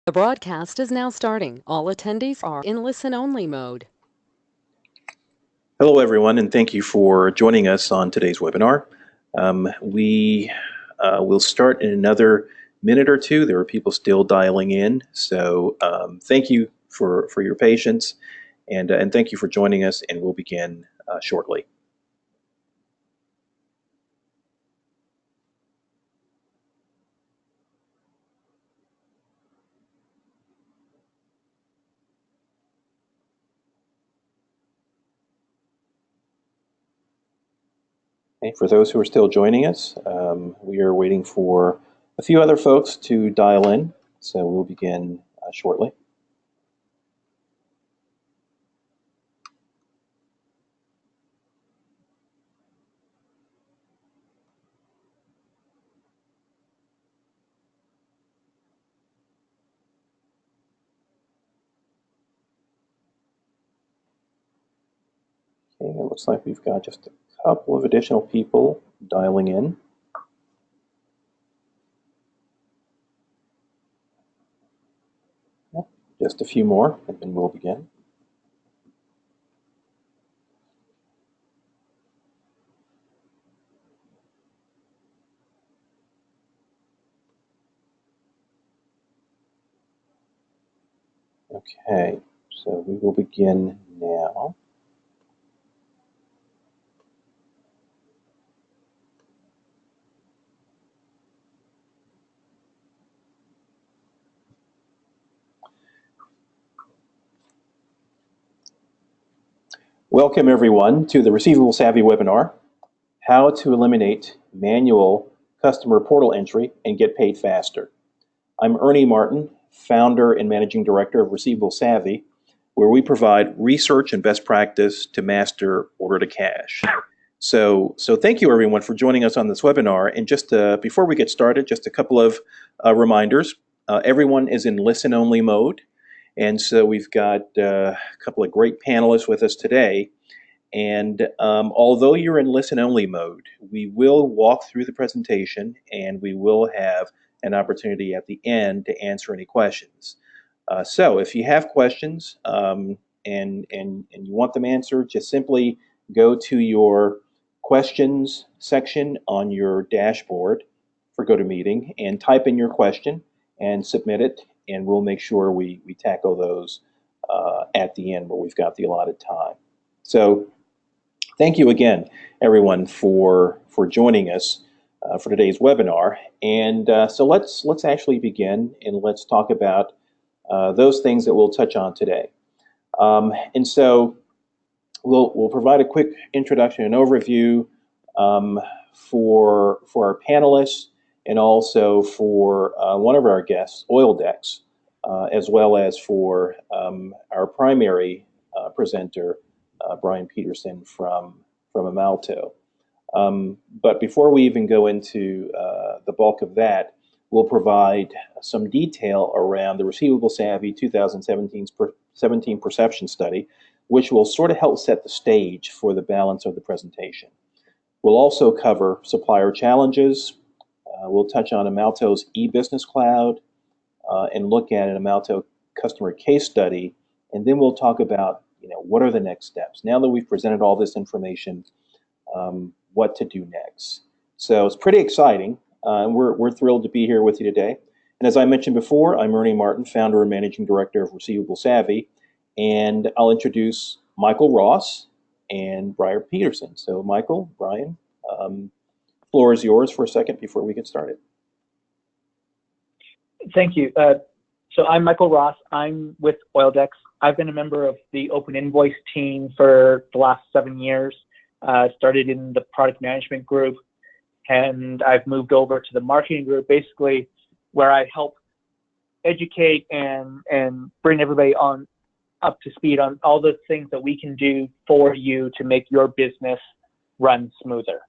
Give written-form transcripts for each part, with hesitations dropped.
The broadcast is now starting. All attendees are in listen-only mode. Hello, everyone, and thank you for joining us on today's webinar. We will start in another minute or two. There are people still dialing in, so thank you for your patience, and thank you for joining us, and we'll begin shortly. Okay, for those who are still joining us, we are waiting for a few other folks to dial in, so we'll begin shortly. Okay, it looks like we've got just a couple of additional people dialing in. Yep, just a few more, and then we'll begin. Okay, so we will begin now. Welcome, everyone, to the Receivable Savvy webinar, How to Eliminate Manual Customer Portal Entry and Get Paid Faster. I'm Ernie Martin, founder and managing director of Receivable Savvy, where we provide research and best practice to master order to cash. So thank you, everyone, for joining us on this webinar. And just before we get started, just a couple of reminders. Everyone is in listen-only mode. And so we've got a couple of great panelists with us today. And although you're in listen-only mode, we will walk through the presentation and we will have an opportunity at the end to answer any questions. So if you have questions and you want them answered, just simply go to your questions section on your dashboard for GoToMeeting and type in your question and submit it, and we'll make sure we tackle those at the end where we've got the allotted time. So thank you again, everyone, for joining us for today's webinar. And so let's actually begin, and let's talk about those things that we'll touch on today. And so we'll provide a quick introduction and overview for our panelists, and also for one of our guests, Oildex, as well as for our primary presenter, Bryan Pederson from Amalto. But before we even go into the bulk of that, we'll provide some detail around the Receivable Savvy 2017 Perception Study, which will sort of help set the stage for the balance of the presentation. We'll also cover supplier challenges. We'll touch on Amalto's e-business cloud and look at an Amalto customer case study, and then we'll talk about what are the next steps. Now that we've presented all this information, what to do next. So it's pretty exciting, and we're thrilled to be here with you today. And as I mentioned before, I'm Ernie Martin, founder and managing director of Receivable Savvy, and I'll introduce Michael Ross and Bryan Pederson. So Michael, Bryan, floor is yours for a second before we get started. Thank you. So I'm Michael Ross. I'm with Oildex. I've been a member of the Open Invoice team for the last 7 years. Started in the product management group, and I've moved over to the marketing group, basically where I help educate and bring everybody up to speed on all the things that we can do for you to make your business run smoother.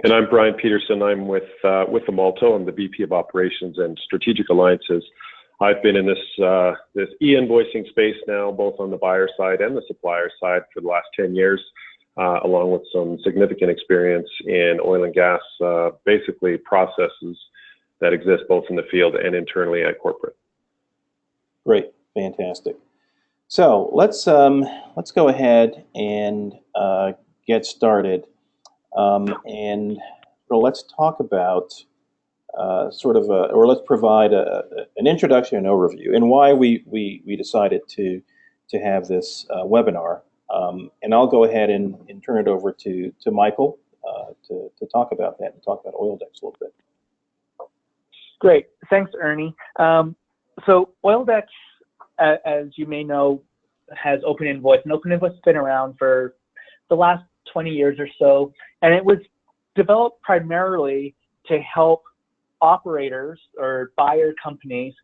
And I'm Bryan Pederson. I'm with Amalto. I'm the VP of Operations and Strategic Alliances. I've been in this e-invoicing space now, both on the buyer side and the supplier side, for the last 10 years, along with some significant experience in oil and gas, basically processes that exist both in the field and internally at corporate. Great, fantastic. So let's go ahead and get started, and let's talk about let's provide an introduction and overview, and why we decided to have this webinar. And I'll go ahead and turn it over to Michael to talk about that and talk about Oildex a little bit. Great, thanks, Ernie. So Oildex, as you may know, has Open Invoice, and Open Invoice has been around for the last 20 years or so, and it was developed primarily to help operators or buyer companies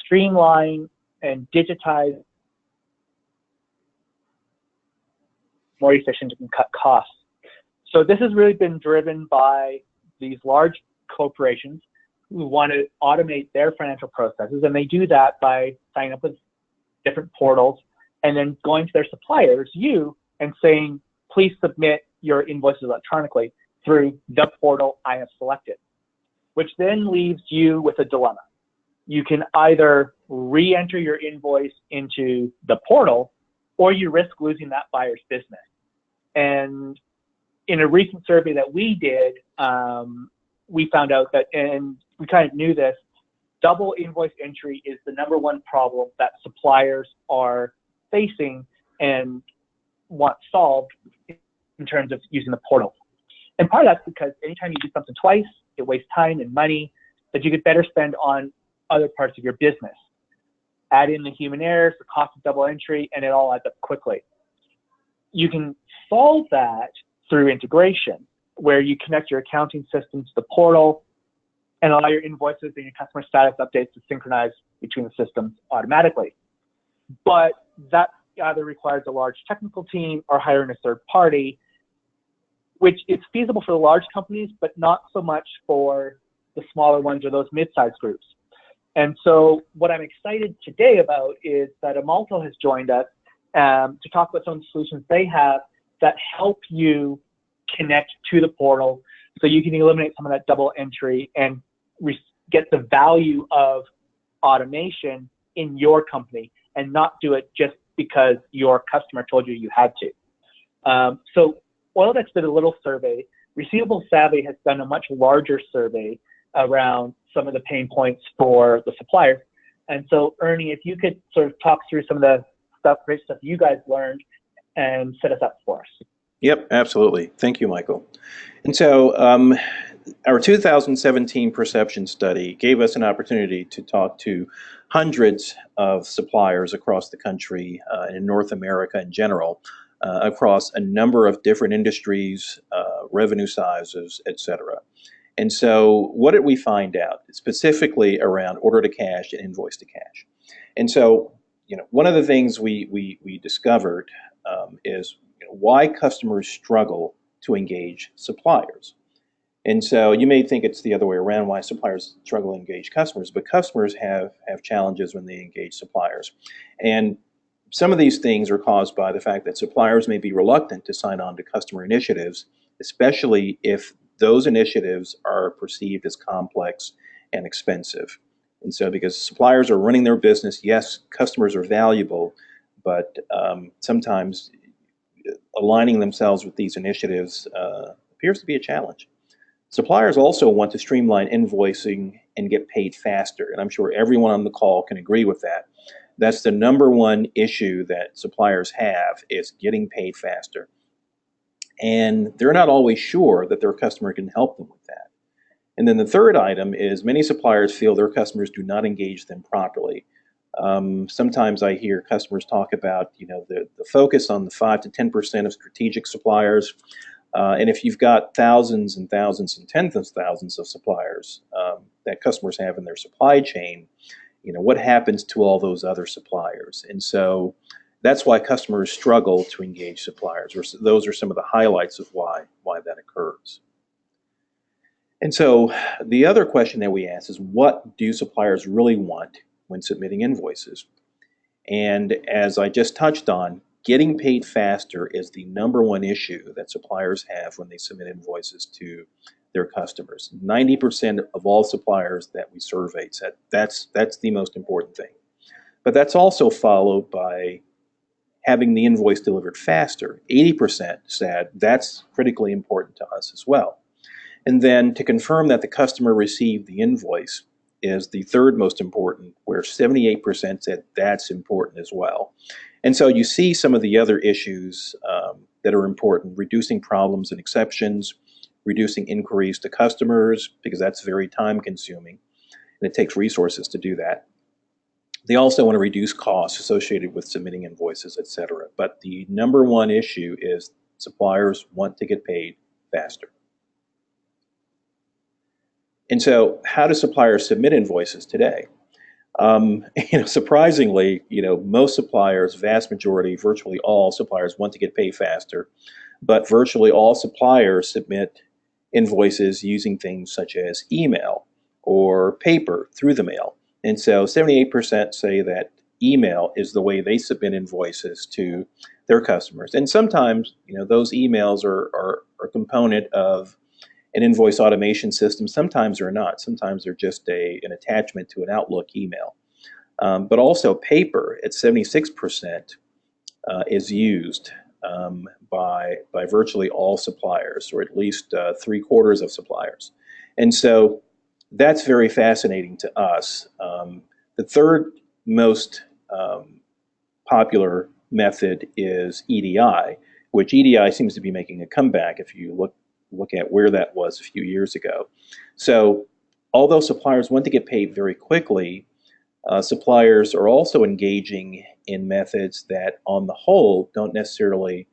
streamline and digitize more efficient and cut costs. So this has really been driven by these large corporations who want to automate their financial processes, and they do that by signing up with different portals and then going to their suppliers, and saying, please submit your invoices electronically through the portal I have selected, which then leaves you with a dilemma. You can either re-enter your invoice into the portal, or you risk losing that buyer's business. And in a recent survey that we did, we found out that, and we kind of knew this, double invoice entry is the #1 problem that suppliers are facing and want solved in terms of using the portal. And part of that's because anytime you do something twice, it wastes time and money that you could better spend on other parts of your business. Add in the human errors, the cost of double entry, and it all adds up quickly. You can solve that through integration, where you connect your accounting system to the portal and allow your invoices and your customer status updates to synchronize between the systems automatically. But that either requires a large technical team or hiring a third party, which is feasible for the large companies, but not so much for the smaller ones or those mid-sized groups. And so what I'm excited today about is that Amalto has joined us to talk about some of the solutions they have that help you connect to the portal so you can eliminate some of that double entry and get the value of automation in your company and not do it just because your customer told you you had to. So Oildex did a little survey. Receivable Savvy has done a much larger survey around some of the pain points for the suppliers. And so, Ernie, if you could sort of talk through some of the great stuff you guys learned and set us up for us. Yep, absolutely. Thank you, Michael. And so our 2017 perception study gave us an opportunity to talk to hundreds of suppliers across the country in North America in general, across a number of different industries, revenue sizes, etc. And so what did we find out specifically around order to cash and invoice to cash? And so, one of the things we discovered is why customers struggle to engage suppliers. And so you may think it's the other way around, why suppliers struggle to engage customers, but customers have challenges when they engage suppliers. And some of these things are caused by the fact that suppliers may be reluctant to sign on to customer initiatives, especially if those initiatives are perceived as complex and expensive. And so because suppliers are running their business, yes, customers are valuable, but sometimes aligning themselves with these initiatives appears to be a challenge. Suppliers also want to streamline invoicing and get paid faster, and I'm sure everyone on the call can agree with that. That's the #1 issue that suppliers have, is getting paid faster. And they're not always sure that their customer can help them with that. And then the third item is many suppliers feel their customers do not engage them properly. Sometimes I hear customers talk about, the focus on the 5 to 10% of strategic suppliers. And if you've got thousands and thousands and tens of thousands of suppliers that customers have in their supply chain, what happens to all those other suppliers? And so that's why customers struggle to engage suppliers. Those are some of the highlights of why that occurs. And so the other question that we ask is, what do suppliers really want when submitting invoices? And as I just touched on, getting paid faster is the #1 issue that suppliers have when they submit invoices to their customers. 90% of all suppliers that we surveyed said that's the most important thing. But that's also followed by having the invoice delivered faster. 80% said that's critically important to us as well. And then to confirm that the customer received the invoice is the third most important, where 78% said that's important as well. And so you see some of the other issues that are important: reducing problems and exceptions, reducing inquiries to customers, because that's very time consuming and it takes resources to do that. They also want to reduce costs associated with submitting invoices, et cetera. But the number one issue is suppliers want to get paid faster. And so how do suppliers submit invoices today? Surprisingly, most suppliers, vast majority, virtually all suppliers want to get paid faster, but virtually all suppliers submit invoices using things such as email or paper through the mail. And so 78% say that email is the way they submit invoices to their customers. And sometimes, those emails are a component of an invoice automation system. Sometimes they're not. Sometimes they're just an attachment to an Outlook email. But also paper at 76% is used by virtually all suppliers, or at least 3/4 of suppliers. And so that's very fascinating to us. The third most popular method is EDI, which EDI seems to be making a comeback if you look at where that was a few years ago. So although suppliers want to get paid very quickly, suppliers are also engaging in methods that on the whole don't necessarily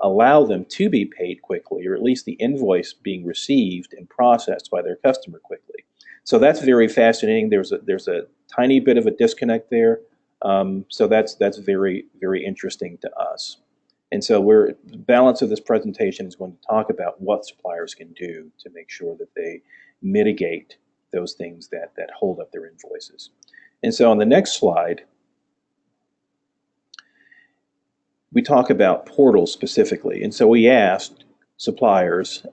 allow them to be paid quickly, or at least the invoice being received and processed by their customer quickly. So that's very fascinating. There's a tiny bit of a disconnect there. So that's very, very interesting to us. And so the balance of this presentation is going to talk about what suppliers can do to make sure that they mitigate those things that hold up their invoices. And so on the next slide, we talk about portals specifically. And so we asked suppliers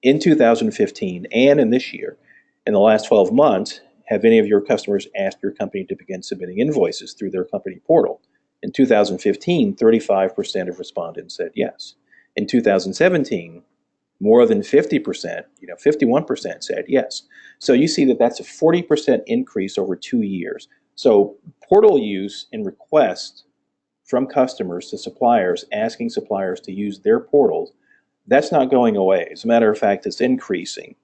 in 2015 and in this year, in the last 12 months, have any of your customers asked your company to begin submitting invoices through their company portal? In 2015, 35% of respondents said yes. In 2017, more than 50%, 51% said yes. So you see that that's a 40% increase over 2 years. So portal use and requests from customers to suppliers, asking suppliers to use their portals, that's not going away. As a matter of fact, it's increasing.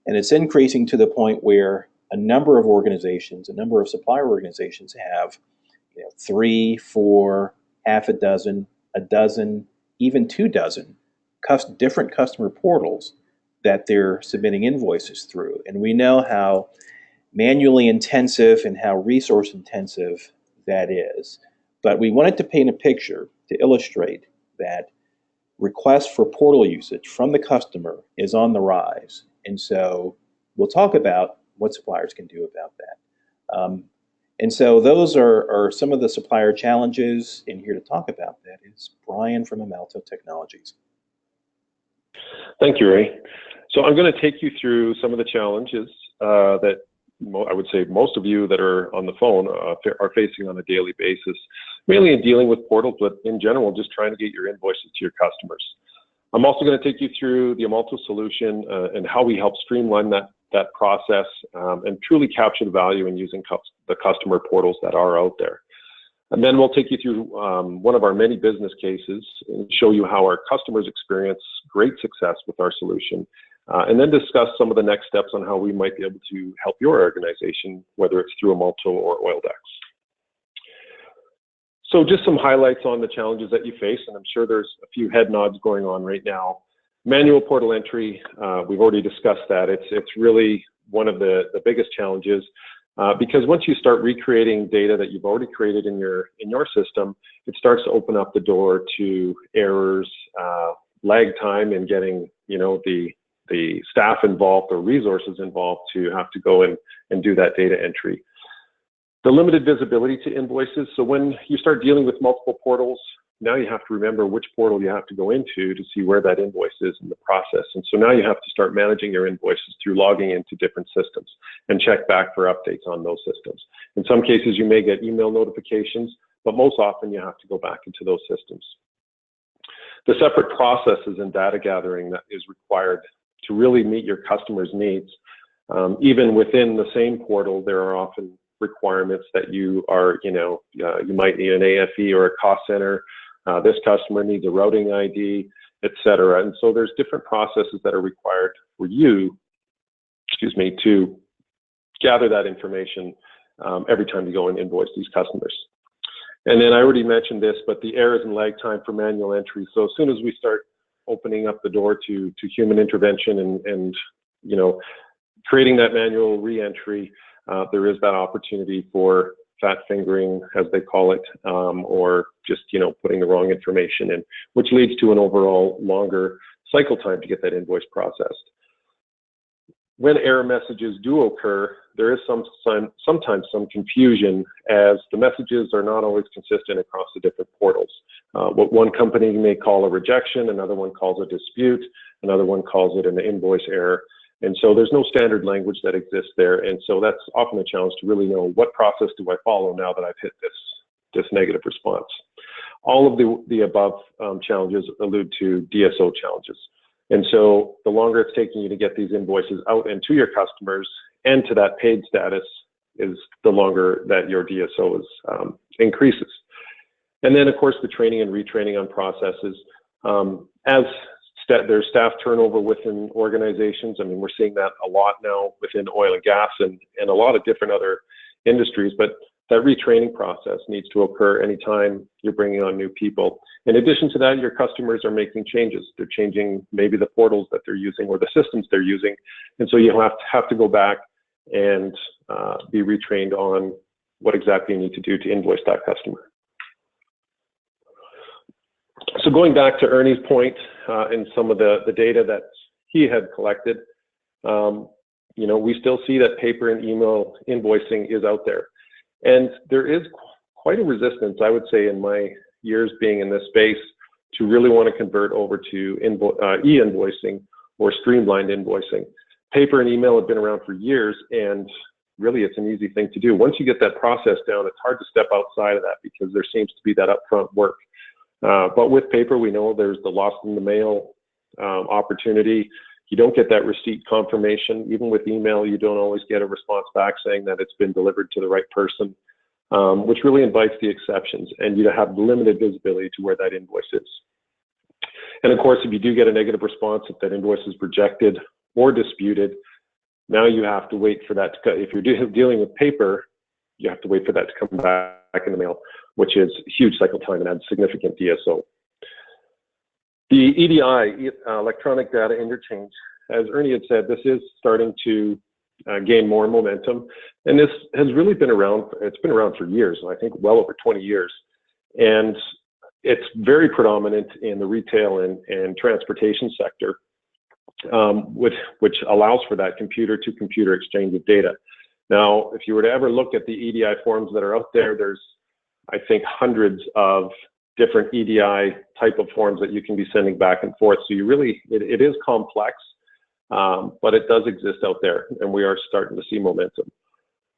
And it's increasing to the point where a number of organizations, a number of supplier organizations have 3, 4, half a dozen, even 2 dozen different customer portals that they're submitting invoices through. And we know how manually intensive and how resource intensive that is. But we wanted to paint a picture to illustrate that requests for portal usage from the customer is on the rise. And so we'll talk about what suppliers can do about that. And so those are some of the supplier challenges. And here to talk about that is Bryan from Amalto Technologies. Thank you, Ray. So I'm going to take you through some of the challenges that I would say most of you that are on the phone are facing on a daily basis, mainly in dealing with portals, but in general, just trying to get your invoices to your customers. I'm also going to take you through the Amalto solution and how we help streamline that process and truly capture the value in using the customer portals that are out there. And then we'll take you through one of our many business cases and show you how our customers experience great success with our solution, and then discuss some of the next steps on how we might be able to help your organization, whether it's through Amalto or Oildex. So just some highlights on the challenges that you face, and I'm sure there's a few head nods going on right now. Manual portal entry, we've already discussed that. It's really one of the biggest challenges because once you start recreating data that you've already created in your system, it starts to open up the door to errors, lag time in getting the staff involved or resources involved to have to go in and do that data entry. The limited visibility to invoices. So when you start dealing with multiple portals, now you have to remember which portal you have to go into to see where that invoice is in the process. And so now you have to start managing your invoices through logging into different systems and check back for updates on those systems. In some cases, you may get email notifications, but most often you have to go back into those systems. The separate processes and data gathering that is required to really meet your customers' needs. Even within the same portal, there are often requirements that you are, you might need an AFE or a cost center. This customer needs a routing ID, et cetera. And so there's different processes that are required for you, to gather that information every time you go and invoice these customers. And then I already mentioned this, but the errors and lag time for manual entry. So as soon as we start opening up the door to human intervention and creating that manual re-entry, there is that opportunity for fat fingering, as they call it, or just putting the wrong information in, which leads to an overall longer cycle time to get that invoice processed. When error messages do occur, there is sometimes some confusion, as the messages are not always consistent across the different portals. What one company may call a rejection, another one calls a dispute, another one calls it an invoice error. And so there's no standard language that exists there. And so that's often a challenge to really know what process do I follow now that I've hit this negative response. All of the above challenges allude to DSO challenges. And so the longer it's taking you to get these invoices out and to your customers and to that paid status is the longer that your DSO increases. And then, of course, the training and retraining on processes. As there's staff turnover within organizations, I mean, we're seeing that a lot now within oil and gas and a lot of different other industries, but that retraining process needs to occur anytime you're bringing on new people. In addition to that, your customers are making changes. They're changing maybe the portals that they're using or the systems they're using. And so you'll have to go back and be retrained on what exactly you need to do to invoice that customer. So going back to Ernie's point and some of the data that he had collected, we still see that paper and email invoicing is out there. And there is quite a resistance, I would say, in my years being in this space, to really want to convert over to e-invoicing or streamlined invoicing. Paper and email have been around for years, and really it's an easy thing to do. Once you get that process down, it's hard to step outside of that because there seems to be that upfront work. But with paper, we know there's the lost in the mail opportunity. You don't get that receipt confirmation. Even with email, you don't always get a response back saying that it's been delivered to the right person, which really invites the exceptions, and you have limited visibility to where that invoice is. And of course, if you do get a negative response, if that invoice is rejected or disputed, now you have to wait for that to, if you're dealing with paper, you have to wait for that to come back in the mail, which is huge cycle time and adds significant DSO. The EDI, electronic data interchange, as Ernie had said, this is starting to gain more momentum, and this has really been around. It's been around for years, I think well over 20 years, and it's very predominant in the retail and transportation sector, which allows for that computer-to-computer exchange of data. Now, if you were to ever look at the EDI forms that are out there, there's, I think, hundreds of different EDI type of forms that you can be sending back and forth. So you really, it is complex, but it does exist out there, and we are starting to see momentum.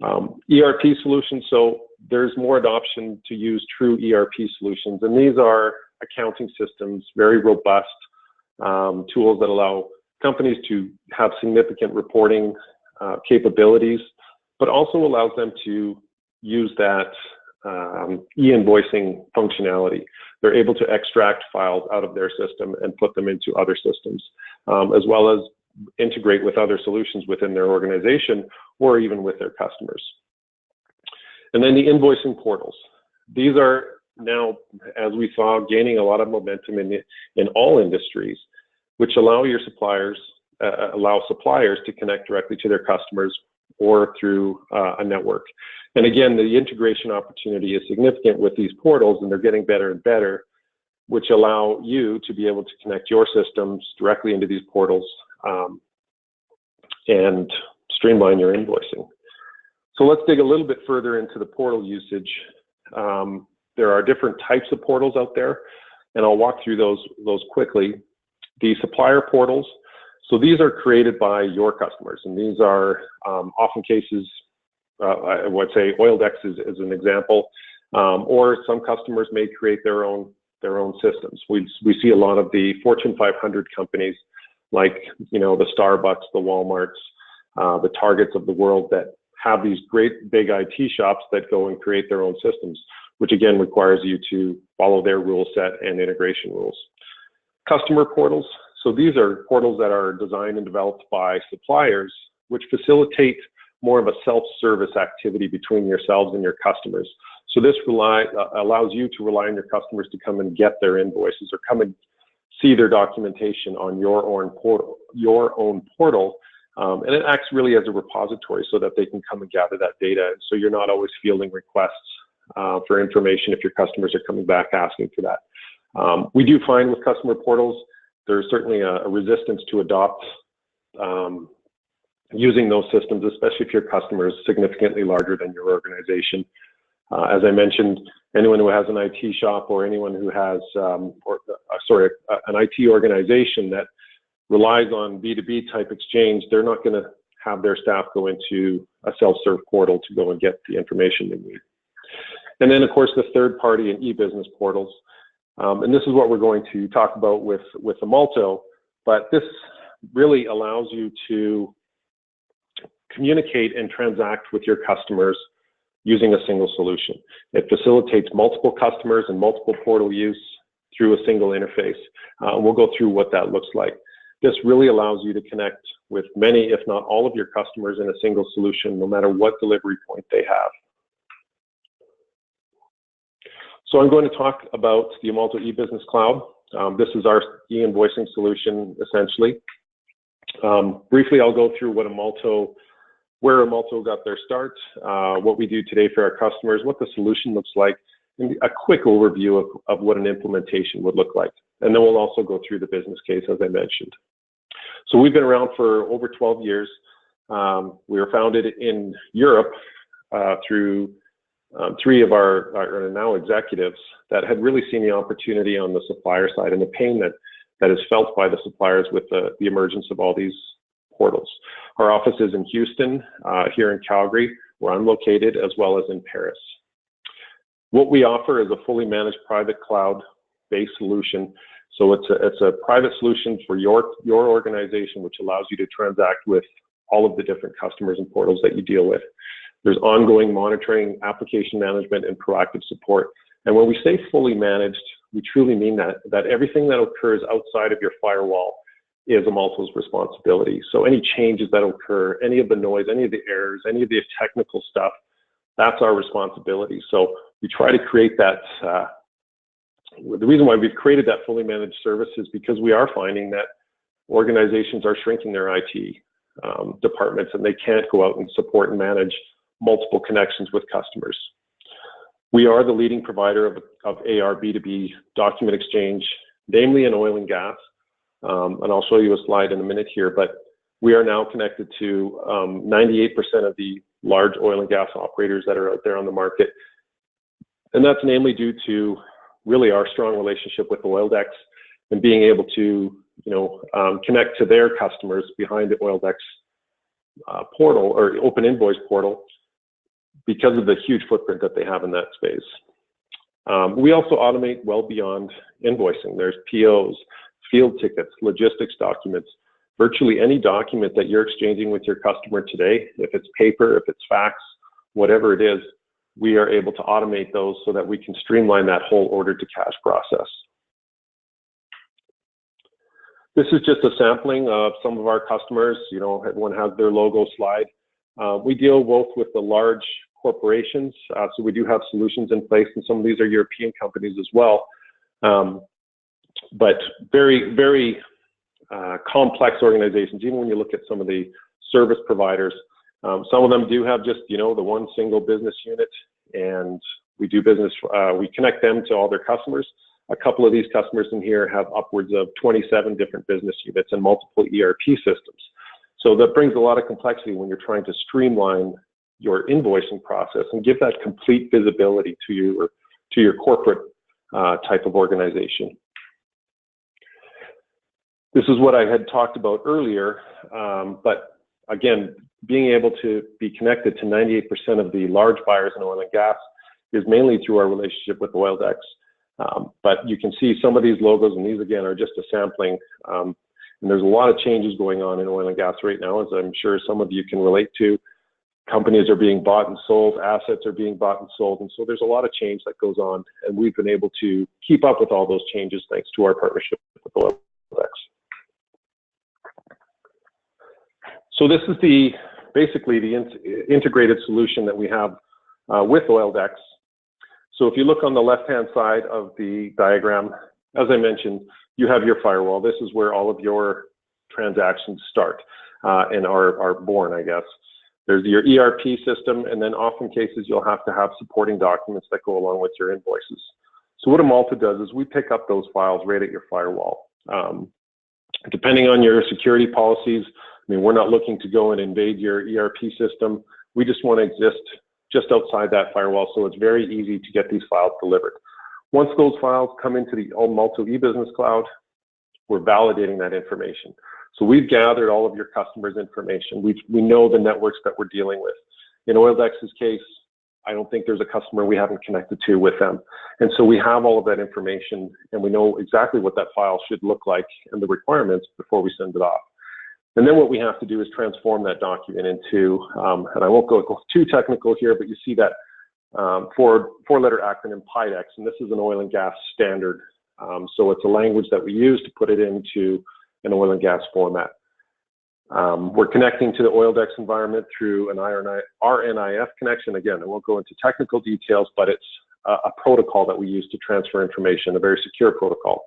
ERP solutions, so there's more adoption to use true ERP solutions, and these are accounting systems, very robust tools that allow companies to have significant reporting capabilities, but also allows them to use that e-invoicing functionality. They're able to extract files out of their system and put them into other systems, as well as integrate with other solutions within their organization or even with their customers. And then the invoicing portals. These are now, as we saw, gaining a lot of momentum in all industries, which allow your suppliers, suppliers to connect directly to their customers or through a network. And again, the integration opportunity is significant with these portals, and they're getting better and better, which allow you to be able to connect your systems directly into these portals and streamline your invoicing. So let's dig a little bit further into the portal usage. there are different types of portals out there, and I'll walk through those quickly. The supplier portals, so these are created by your customers, and these are often cases, I would say Oildex is an example, or some customers may create their own systems. We see a lot of the Fortune 500 companies, like the Starbucks, the Walmarts, the Targets of the world, that have these great big IT shops that go and create their own systems, which again requires you to follow their rule set and integration rules. Customer portals, so these are portals that are designed and developed by suppliers, which facilitate more of a self-service activity between yourselves and your customers. So this allows you to rely on your customers to come and get their invoices or come and see their documentation on your own portal. And it acts really as a repository so that they can come and gather that data. So you're not always fielding requests for information if your customers are coming back asking for that. We do find with customer portals, there's certainly a resistance to adopt using those systems, especially if your customer is significantly larger than your organization. As I mentioned, anyone who has an IT shop or anyone who has, an IT organization that relies on B2B type exchange, they're not going to have their staff go into a self-serve portal to go and get the information they need. And then, of course, the third-party and e-business portals. And this is what we're going to talk about with Amalto, but this really allows you to communicate and transact with your customers using a single solution. It facilitates multiple customers and multiple portal use through a single interface. We'll go through what that looks like. This really allows you to connect with many, if not all of your customers in a single solution, no matter what delivery point they have. So I'm going to talk about the Amalto e-business cloud. This is our e-invoicing solution, essentially. Briefly, I'll go through where Amalto got their start, what we do today for our customers, what the solution looks like, and a quick overview of what an implementation would look like. And then we'll also go through the business case, as I mentioned. So we've been around for over 12 years. We were founded in Europe through three of our now executives that had really seen the opportunity on the supplier side and the pain that is felt by the suppliers with the emergence of all these portals. Our office is in Houston, here in Calgary, where I'm located, as well as in Paris. What we offer is a fully managed private cloud-based solution. So it's a private solution for your organization, which allows you to transact with all of the different customers and portals that you deal with. There's ongoing monitoring, application management, and proactive support. And when we say fully managed, we truly mean that everything that occurs outside of your firewall is Amalto's responsibility. So any changes that occur, any of the noise, any of the errors, any of the technical stuff, that's our responsibility. So we try to create that. The reason why we've created that fully managed service is because we are finding that organizations are shrinking their IT departments, and they can't go out and support and manage multiple connections with customers. We are the leading provider of AR B2B document exchange, namely in oil and gas. And I'll show you a slide in a minute here, but we are now connected to 98% of the large oil and gas operators that are out there on the market. And that's namely due to really our strong relationship with Oildex and being able to connect to their customers behind the Oildex portal or open invoice portal because of the huge footprint that they have in that space. We also automate well beyond invoicing. There's POs, field tickets, logistics documents, virtually any document that you're exchanging with your customer today, if it's paper, if it's fax, whatever it is, we are able to automate those so that we can streamline that whole order to cash process. This is just a sampling of some of our customers. Everyone has their logo slide. We deal both with the large corporations, so we do have solutions in place, and some of these are European companies as well. But very, very complex organizations. Even when you look at some of the service providers, some of them do have just the one single business unit, and we do business. We connect them to all their customers. A couple of these customers in here have upwards of 27 different business units and multiple ERP systems. So that brings a lot of complexity when you're trying to streamline your invoicing process and give that complete visibility to your corporate type of organization. This is what I had talked about earlier, but again, being able to be connected to 98% of the large buyers in oil and gas is mainly through our relationship with Oildex. But you can see some of these logos, and these again are just a sampling. And there's a lot of changes going on in oil and gas right now, as I'm sure some of you can relate to. Companies are being bought and sold, assets are being bought and sold, and so there's a lot of change that goes on, and we've been able to keep up with all those changes thanks to our partnership with Oildex. So this is basically the integrated solution that we have with Oildex. So if you look on the left-hand side of the diagram, as I mentioned, you have your firewall. This is where all of your transactions start and are born, I guess. There's your ERP system, and then often cases you'll have to have supporting documents that go along with your invoices. So what Amalto does is we pick up those files right at your firewall. Depending on your security policies, I mean, we're not looking to go and invade your ERP system. We just want to exist just outside that firewall, so it's very easy to get these files delivered. Once those files come into the Amalto e-business cloud, we're validating that information. So we've gathered all of your customers' information. We know the networks that we're dealing with. In Oildex's case, I don't think there's a customer we haven't connected to with them. And so we have all of that information, and we know exactly what that file should look like and the requirements before we send it off. And then what we have to do is transform that document into, and I won't go too technical here, but you see that four-letter acronym PIDEX, and this is an oil and gas standard. So it's a language that we use to put it into an oil and gas format. We're connecting to the Oildex environment through an RNIF connection. Again, I won't go into technical details, but it's a protocol that we use to transfer information, a very secure protocol.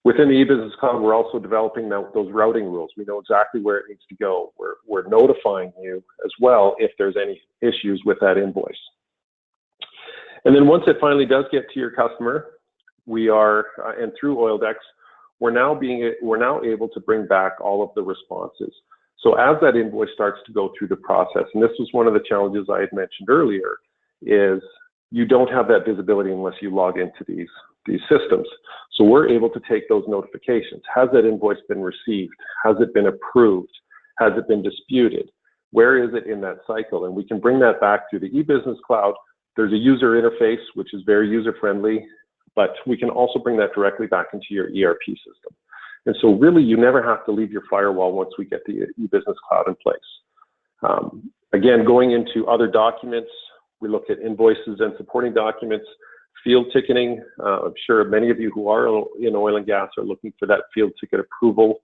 Within the e-business cloud, we're also developing those routing rules. We know exactly where it needs to go. We're notifying you as well if there's any issues with that invoice. And then once it finally does get to your customer, we are, and through Oildex, we're now able to bring back all of the responses. So as that invoice starts to go through the process, and this was one of the challenges I had mentioned earlier, is you don't have that visibility unless you log into these systems. So we're able to take those notifications. Has that invoice been received? Has it been approved? Has it been disputed? Where is it in that cycle? And we can bring that back to the e-business cloud. There's a user interface, which is very user-friendly, but we can also bring that directly back into your ERP system. And so really, you never have to leave your firewall once we get the e-business cloud in place. Again, going into other documents, we look at invoices and supporting documents, field ticketing. I'm sure many of you who are in oil and gas are looking for that field ticket approval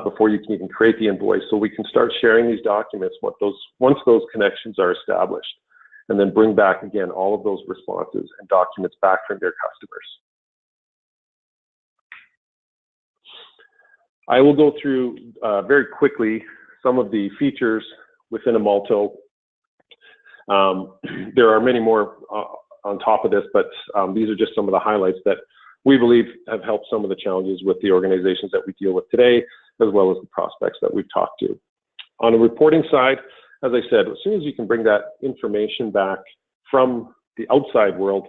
before you can even create the invoice. So we can start sharing these documents once those connections are established, and then bring back, again, all of those responses and documents back from their customers. I will go through very quickly some of the features within Amalto. There are many more on top of this, but these are just some of the highlights that we believe have helped some of the challenges with the organizations that we deal with today, as well as the prospects that we've talked to. On the reporting side, as I said, as soon as you can bring that information back from the outside world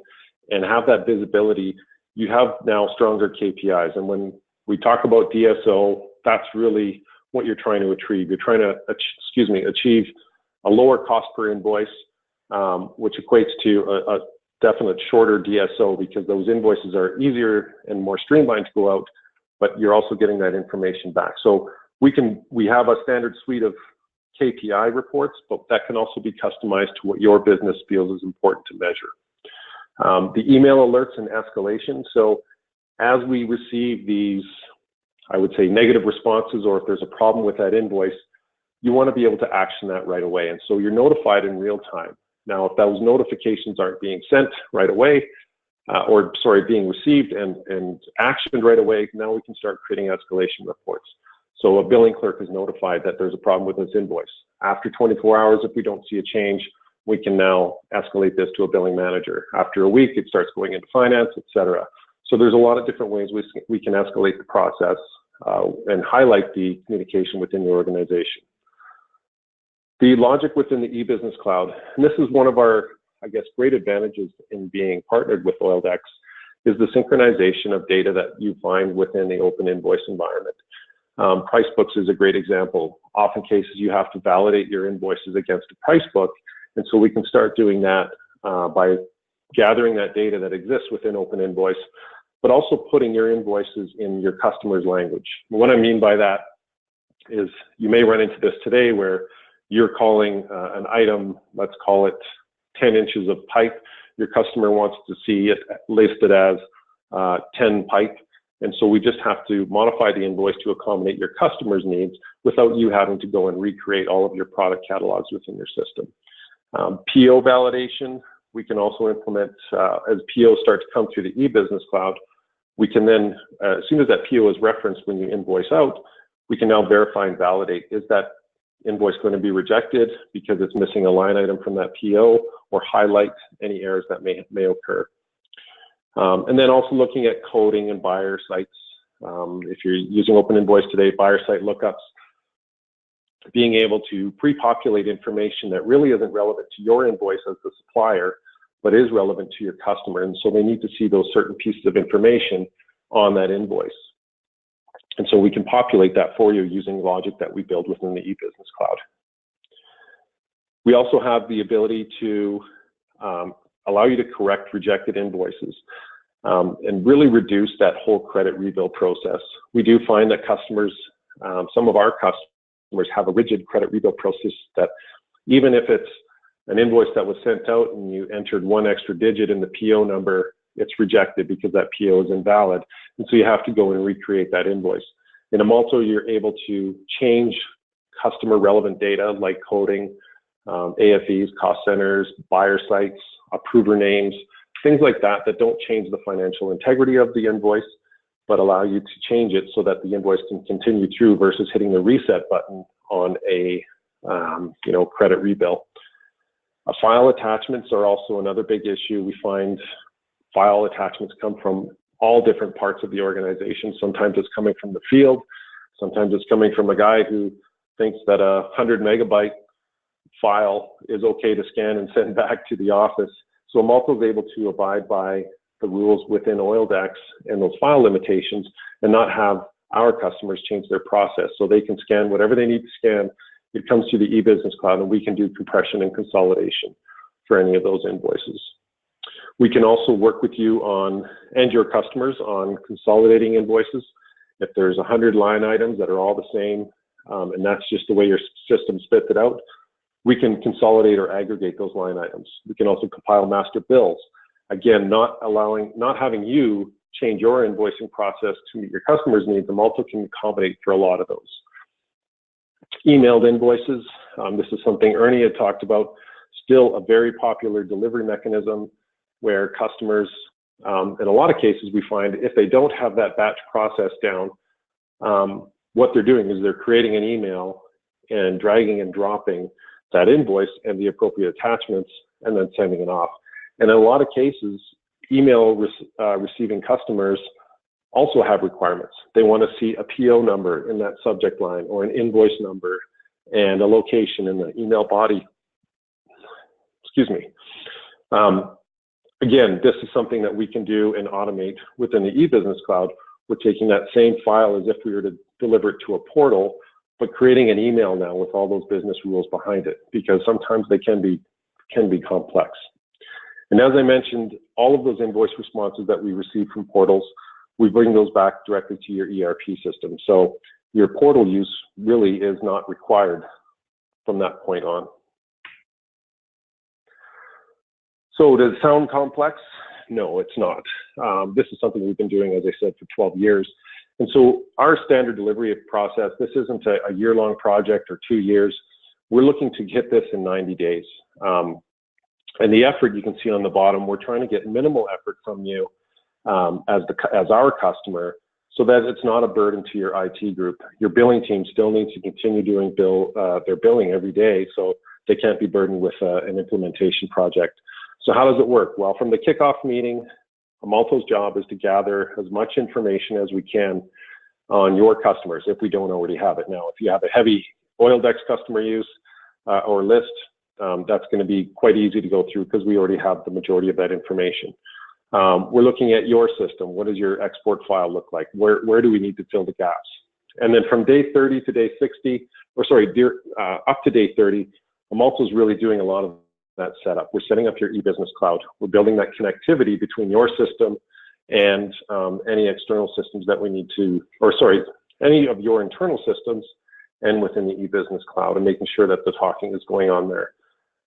and have that visibility, you have now stronger KPIs. And when we talk about DSO, that's really what you're trying to achieve. You're trying to, achieve a lower cost per invoice, which equates to a definite shorter DSO, because those invoices are easier and more streamlined to go out, but you're also getting that information back. So we have a standard suite of KPI reports, but that can also be customized to what your business feels is important to measure. The email alerts and escalation. So as we receive these, I would say, negative responses, or if there's a problem with that invoice, you want to be able to action that right away. And so you're notified in real time. Now, if those notifications aren't being sent right away, being received and actioned right away, now we can start creating escalation reports. So a billing clerk is notified that there's a problem with this invoice. After 24 hours, if we don't see a change, we can now escalate this to a billing manager. After a week, it starts going into finance, etc. So there's a lot of different ways we can escalate the process and highlight the communication within the organization. The logic within the e-business cloud, and this is one of our I guess, great advantages in being partnered with Oildex is the synchronization of data that you find within the open invoice environment. Price books is a great example. Often cases you have to validate your invoices against a price book, and so we can start doing that by gathering that data that exists within open invoice, but also putting your invoices in your customer's language. What I mean by that is you may run into this today where you're calling an item, let's call it 10 inches of pipe. Your customer wants to see it listed as 10 pipe. And so we just have to modify the invoice to accommodate your customer's needs without you having to go and recreate all of your product catalogs within your system. PO validation, we can also implement as POs start to come through the e-business cloud. We can then, as soon as that PO is referenced when you invoice out, we can now verify and validate, is that invoice going to be rejected because it's missing a line item from that PO, or highlight any errors that may occur. And then also looking at coding and buyer sites. If you're using open invoice today, buyer site lookups, being able to pre-populate information that really isn't relevant to your invoice as the supplier, but is relevant to your customer. And so they need to see those certain pieces of information on that invoice. And so we can populate that for you using logic that we build within the e-business cloud. We also have the ability to allow you to correct rejected invoices and really reduce that whole credit rebill process. We do find that customers, some of our customers have a rigid credit rebill process that even if it's an invoice that was sent out and you entered one extra digit in the PO number, it's rejected because that PO is invalid. And so you have to go and recreate that invoice. In Amalto, you're able to change customer relevant data like coding, AFEs, cost centers, buyer sites, approver names, things like that that don't change the financial integrity of the invoice, but allow you to change it so that the invoice can continue through versus hitting the reset button on a credit rebill. File attachments are also another big issue. We find file attachments come from all different parts of the organization. Sometimes it's coming from the field. Sometimes it's coming from a guy who thinks that a 100 megabyte file is okay to scan and send back to the office. So Amalto is able to abide by the rules within Oildex and those file limitations and not have our customers change their process. So they can scan whatever they need to scan. It comes to the e-business cloud and we can do compression and consolidation for any of those invoices. We can also work with you on, and your customers, on consolidating invoices. If there's 100 line items that are all the same, and that's just the way your system spits it out, we can consolidate or aggregate those line items. We can also compile master bills. Again, not having you change your invoicing process to meet your customers' needs. Amalto can accommodate for a lot of those. Emailed invoices. This is something Ernie had talked about. Still a very popular delivery mechanism where customers, in a lot of cases we find, if they don't have that batch process down, what they're doing is they're creating an email and dragging and dropping that invoice and the appropriate attachments and then sending it off. And in a lot of cases, email receiving customers also have requirements. They want to see a PO number in that subject line or an invoice number and a location in the email body. Excuse me. Again, this is something that we can do and automate within the e-business cloud. We're taking that same file as if we were to deliver it to a portal, but creating an email now with all those business rules behind it, because sometimes they can be complex. And as I mentioned, all of those invoice responses that we receive from portals, we bring those back directly to your ERP system. So your portal use really is not required from that point on. So does it sound complex? No, it's not. This is something we've been doing, as I said, for 12 years. And so our standard delivery process, this isn't a year-long project or 2 years. We're looking to get this in 90 days. And the effort you can see on the bottom, we're trying to get minimal effort from you as our customer so that it's not a burden to your IT group. Your billing team still needs to continue doing their billing every day, so they can't be burdened with an implementation project. So how does it work? Well, from the kickoff meeting, Amalto's job is to gather as much information as we can on your customers if we don't already have it. Now, if you have a heavy Oildex customer use or list, that's going to be quite easy to go through because we already have the majority of that information. We're looking at your system. What does your export file look like? Where do we need to fill the gaps? And then from day 30 to day 60, up to day 30, Amalto is really doing a lot of that setup. We're setting up your e-business cloud. We're building that connectivity between your system and any external systems that we need to, any of your internal systems and within the e-business cloud, and making sure that the talking is going on there.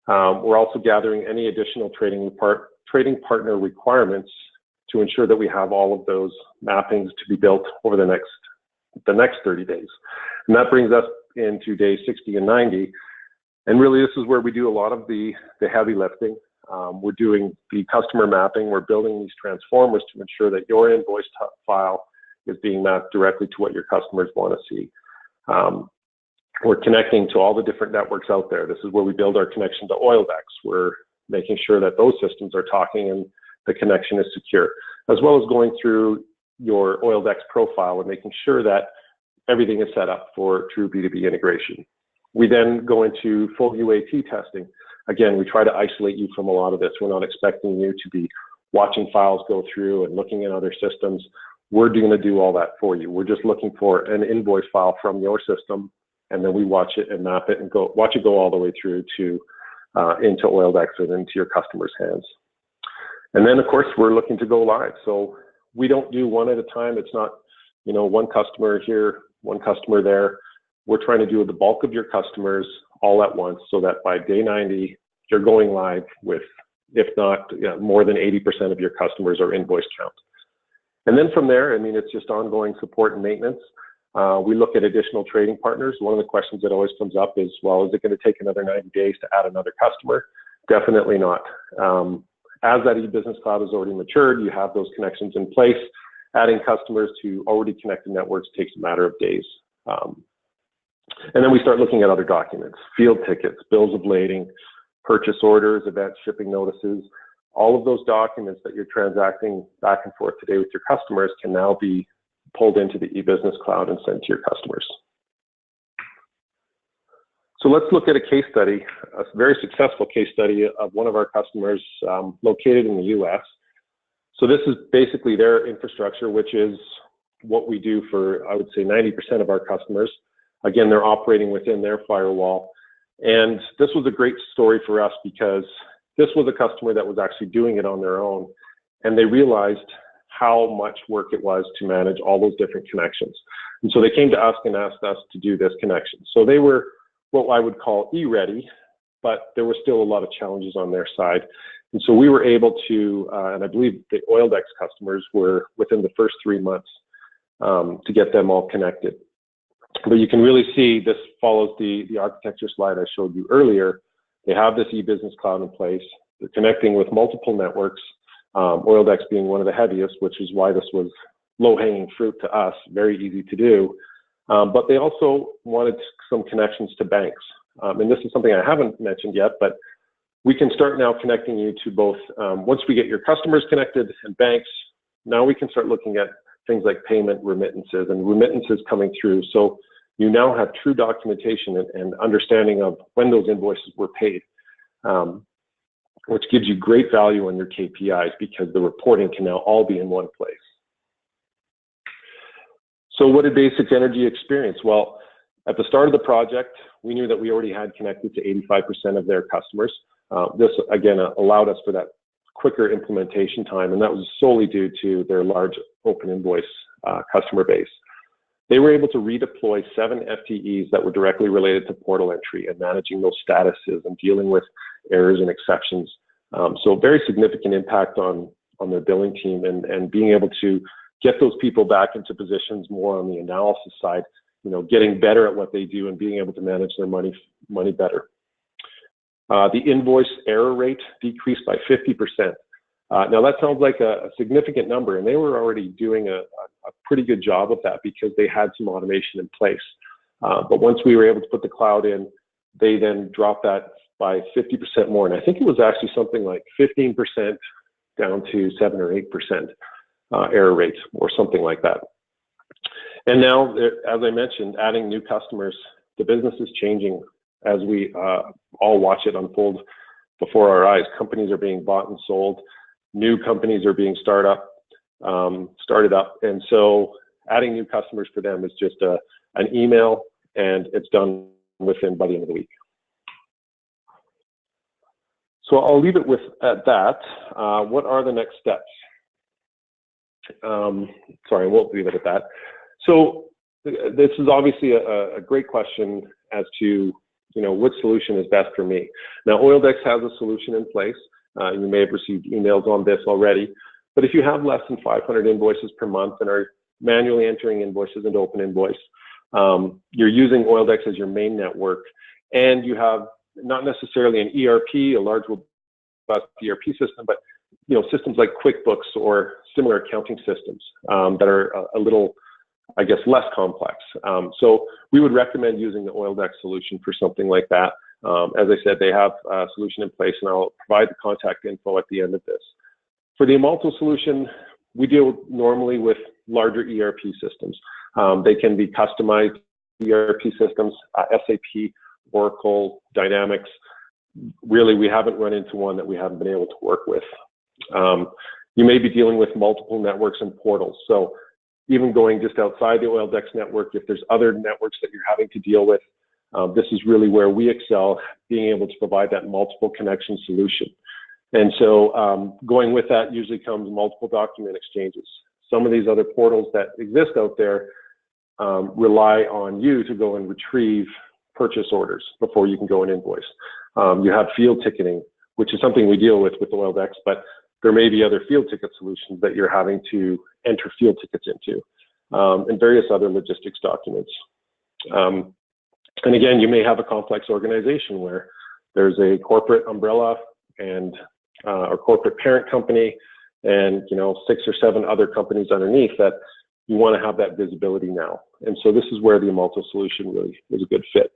We're also gathering any additional trading partner requirements to ensure that we have all of those mappings to be built over the next 30 days. And that brings us into days 60 and 90. And really, this is where we do a lot of the heavy lifting. We're doing the customer mapping. We're building these transformers to ensure that your invoice file is being mapped directly to what your customers want to see. We're connecting to all the different networks out there. This is where we build our connection to Oildex. We're making sure that those systems are talking and the connection is secure, as well as going through your Oildex profile and making sure that everything is set up for true B2B integration. We then go into full UAT testing. Again, we try to isolate you from a lot of this. We're not expecting you to be watching files go through and looking at other systems. We're going to do all that for you. We're just looking for an invoice file from your system, and then we watch it and map it and watch it go all the way through to into Oildex and into your customer's hands. And then, of course, we're looking to go live. So we don't do one at a time. It's not, one customer here, one customer there. We're trying to do the bulk of your customers all at once so that by day 90, you're going live with, if not more than 80% of your customers are invoice count. And then from there, it's just ongoing support and maintenance. We look at additional trading partners. One of the questions that always comes up is, well, is it going to take another 90 days to add another customer? Definitely not. As that e-business cloud has already matured, you have those connections in place. Adding customers to already connected networks takes a matter of days. And then we start looking at other documents, field tickets, bills of lading, purchase orders, advanced shipping notices. All of those documents that you're transacting back and forth today with your customers can now be pulled into the e-business cloud and sent to your customers. So let's look at a case study, a very successful case study of one of our customers located in the US. So this is basically their infrastructure, which is what we do for, I would say, 90% of our customers. Again, they're operating within their firewall. And this was a great story for us because this was a customer that was actually doing it on their own. And they realized how much work it was to manage all those different connections. And so they came to us and asked us to do this connection. So they were what I would call e-ready, but there were still a lot of challenges on their side. And so we were able to, and I believe the Oildex customers were within the first 3 months to get them all connected. But you can really see this follows the architecture slide I showed you earlier. They have this e-business cloud in place. They're connecting with multiple networks, Oildex being one of the heaviest, which is why this was low-hanging fruit to us, very easy to do. But they also wanted some connections to banks. And this is something I haven't mentioned yet, but we can start now connecting you to both, once we get your customers connected and banks, now we can start looking at things like payment remittances and remittances coming through. So you now have true documentation and understanding of when those invoices were paid, which gives you great value on your KPIs because the reporting can now all be in one place. So what did Basic Energy experience? Well, at the start of the project, we knew that we already had connected to 85% of their customers. This, again, allowed us for that quicker implementation time, and that was solely due to their large open invoice customer base. They were able to redeploy 7 FTEs that were directly related to portal entry and managing those statuses and dealing with errors and exceptions. So very significant impact on their billing team and being able to get those people back into positions more on the analysis side, getting better at what they do and being able to manage their money better. The invoice error rate decreased by 50%. Now that sounds like a significant number, and they were already doing a pretty good job of that because they had some automation in place. But once we were able to put the cloud in, they then dropped that by 50% more. And I think it was actually something like 15% down to 7 or 8% error rate or something like that. And now, as I mentioned, adding new customers, the business is changing as we all watch it unfold before our eyes. Companies are being bought and sold. New companies are being started up. And so adding new customers for them is just an email, and it's done within by the end of the week. So I'll leave it at that. What are the next steps? Sorry, I won't leave it at that. So this is obviously a great question as to, which solution is best for me. Now, Oildex has a solution in place. You may have received emails on this already, but if you have less than 500 invoices per month and are manually entering invoices into Open Invoice, you're using Oildex as your main network, and you have not necessarily an ERP, a large robust ERP system, but systems like QuickBooks or similar accounting systems that are a little, I guess, less complex. So we would recommend using the Oildex solution for something like that. As I said, they have a solution in place, and I'll provide the contact info at the end of this. For the Amalto solution, we deal normally with larger ERP systems. They can be customized ERP systems, SAP, Oracle, Dynamics. Really, we haven't run into one that we haven't been able to work with. You may be dealing with multiple networks and portals. So even going just outside the Oildex network, if there's other networks that you're having to deal with, this is really where we excel, being able to provide that multiple connection solution. And so going with that usually comes multiple document exchanges. Some of these other portals that exist out there rely on you to go and retrieve purchase orders before you can go and invoice. You have field ticketing, which is something we deal with Oildex, but there may be other field ticket solutions that you're having to enter field tickets into, and various other logistics documents. And again, you may have a complex organization where there's a corporate umbrella and a corporate parent company, and 6 or 7 other companies underneath that you want to have that visibility now. And so this is where the Amalto solution really is a good fit.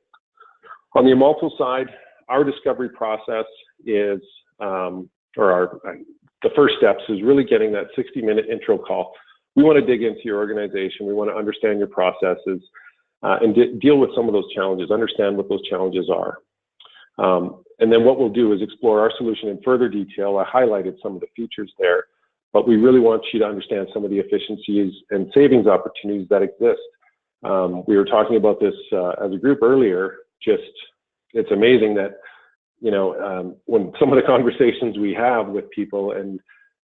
On the Amalto side, our discovery process is, the first steps is really getting that 60-minute intro call. We want to dig into your organization. We want to understand your processes and deal with some of those challenges, understand what those challenges are. And then what we'll do is explore our solution in further detail. I highlighted some of the features there, but we really want you to understand some of the efficiencies and savings opportunities that exist. We were talking about this as a group earlier. It's amazing that when some of the conversations we have with people, and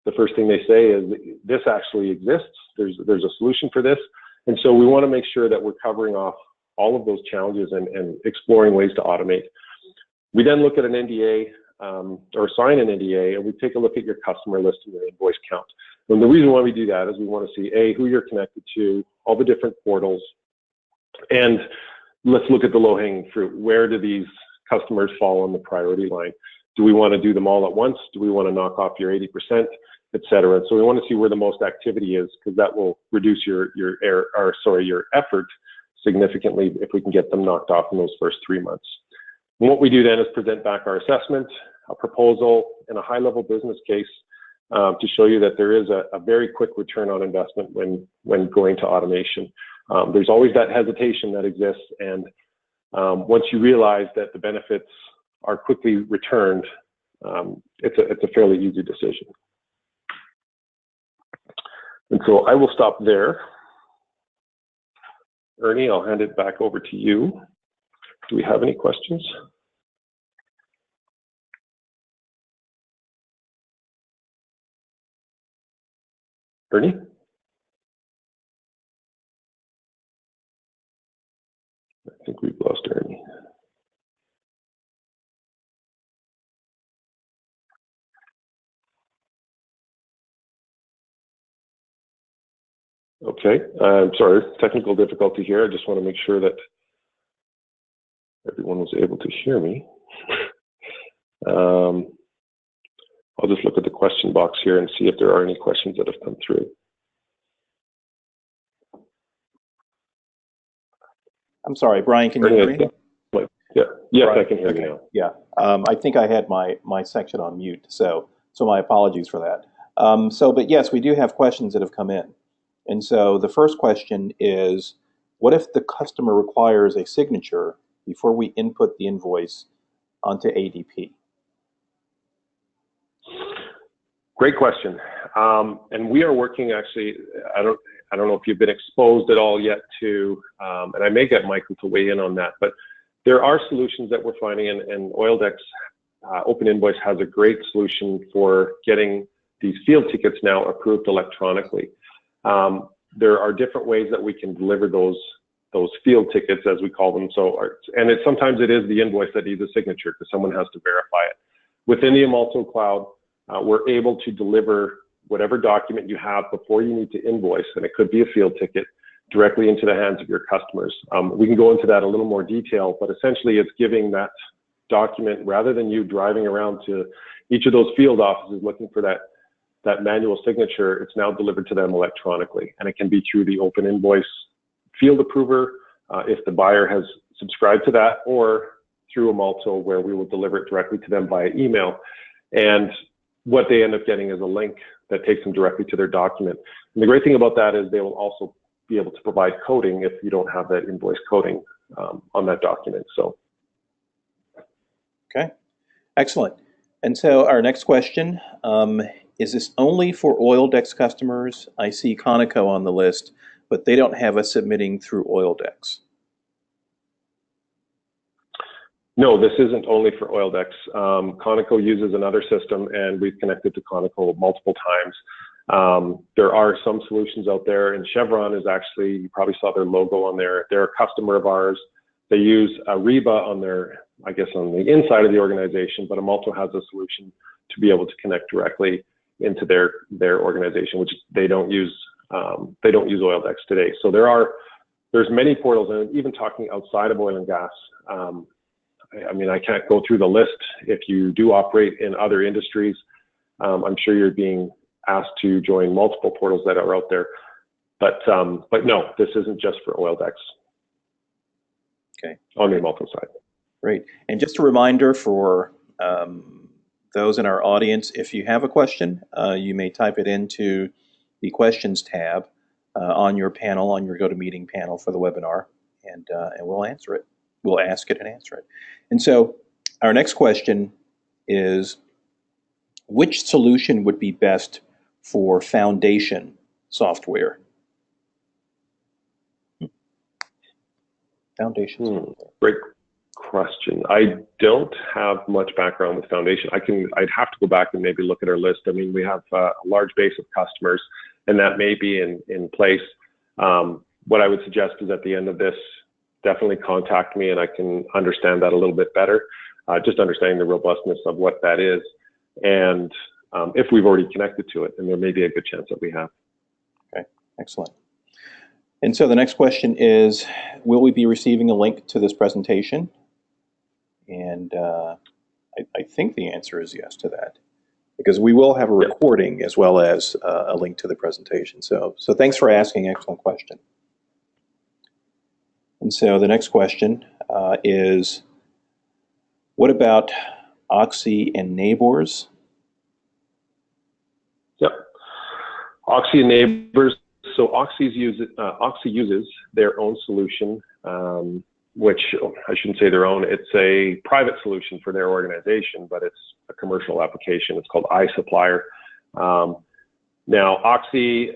the first thing they say is, this actually exists, there's a solution for this. And so we want to make sure that we're covering off all of those challenges and exploring ways to automate. We then look at an NDA or sign an NDA, and we take a look at your customer list and your invoice count. And the reason why we do that is we want to see, A, who you're connected to, all the different portals, and let's look at the low-hanging fruit. Where do these customers fall on the priority line? Do we want to do them all at once? Do we want to knock off your 80%, et cetera? So we want to see where the most activity is, because that will reduce your effort significantly if we can get them knocked off in those first 3 months. And what we do then is present back our assessment, a proposal, and a high-level business case to show you that there is a very quick return on investment when going to automation. There's always that hesitation that exists, and once you realize that the benefits are quickly returned, it's a fairly easy decision. And so I will stop there. Ernie, I'll hand it back over to you. Do we have any questions? Ernie? I think we've lost Ernie. Okay, I'm sorry, technical difficulty here. I just want to make sure that everyone was able to hear me. I'll just look at the question box here and see if there are any questions that have come through. I'm sorry, Brian, can you hear me? Yeah, yes, Brian, I can hear you now. Yeah, I think I had my section on mute, so my apologies for that. But yes, we do have questions that have come in. And so the first question is, what if the customer requires a signature before we input the invoice onto ADP? Great question. And we are working actually, I don't know if you've been exposed at all yet to, and I may get Michael to weigh in on that, but there are solutions that we're finding, and Oildex Open Invoice has a great solution for getting these field tickets now approved electronically. There are different ways that we can deliver those field tickets, as we call them. So, and sometimes it is the invoice that needs a signature because someone has to verify it. Within the Amalto Cloud, we're able to deliver whatever document you have before you need to invoice, and it could be a field ticket, directly into the hands of your customers. We can go into that a little more detail, but essentially it's giving that document, rather than you driving around to each of those field offices looking for that manual signature, it's now delivered to them electronically. And it can be through the Open Invoice field approver, if the buyer has subscribed to that, or through Amalto, where we will deliver it directly to them via email. And what they end up getting is a link that takes them directly to their document. And the great thing about that is they will also be able to provide coding if you don't have that invoice coding on that document. So, okay, excellent. And so our next question, is this only for Oildex customers? I see Conoco on the list, but they don't have us submitting through Oildex. No, this isn't only for Oildex. Conoco uses another system, and we've connected to Conoco multiple times. There are some solutions out there, and Chevron is actually, you probably saw their logo on there. They're a customer of ours. They use Ariba on their, I guess, on the inside of the organization, but Amalto has a solution to be able to connect directly into their organization, which they don't use Oildex today. So there's many portals, and even talking outside of oil and gas. I mean, I can't go through the list. If you do operate in other industries, I'm sure you're being asked to join multiple portals that are out there. But no, this isn't just for Oildex. Okay. On the Amalto side. Great. And just a reminder for those in our audience, if you have a question, you may type it into the questions tab on your panel, on your GoToMeeting panel for the webinar, and we'll answer it. We'll ask it and answer it. And so our next question is, which solution would be best for foundation software? Foundation software. Great question. I don't have much background with foundation. I'd have to go back and maybe look at our list. I mean, we have a large base of customers, and that may be in place. What I would suggest is at the end of this, definitely contact me and I can understand that a little bit better, just understanding the robustness of what that is. And if we've already connected to it, then there may be a good chance that we have. Okay, excellent. And so the next question is, will we be receiving a link to this presentation? And I think the answer is yes to that, because we will have a recording as well as a link to the presentation. So thanks for asking, excellent question. And so the next question is, what about Oxy and Neighbors? Yep. Oxy and Neighbors. So Oxy uses their own solution, which I shouldn't say their own. It's a private solution for their organization, but it's a commercial application. It's called iSupplier. Now Oxy,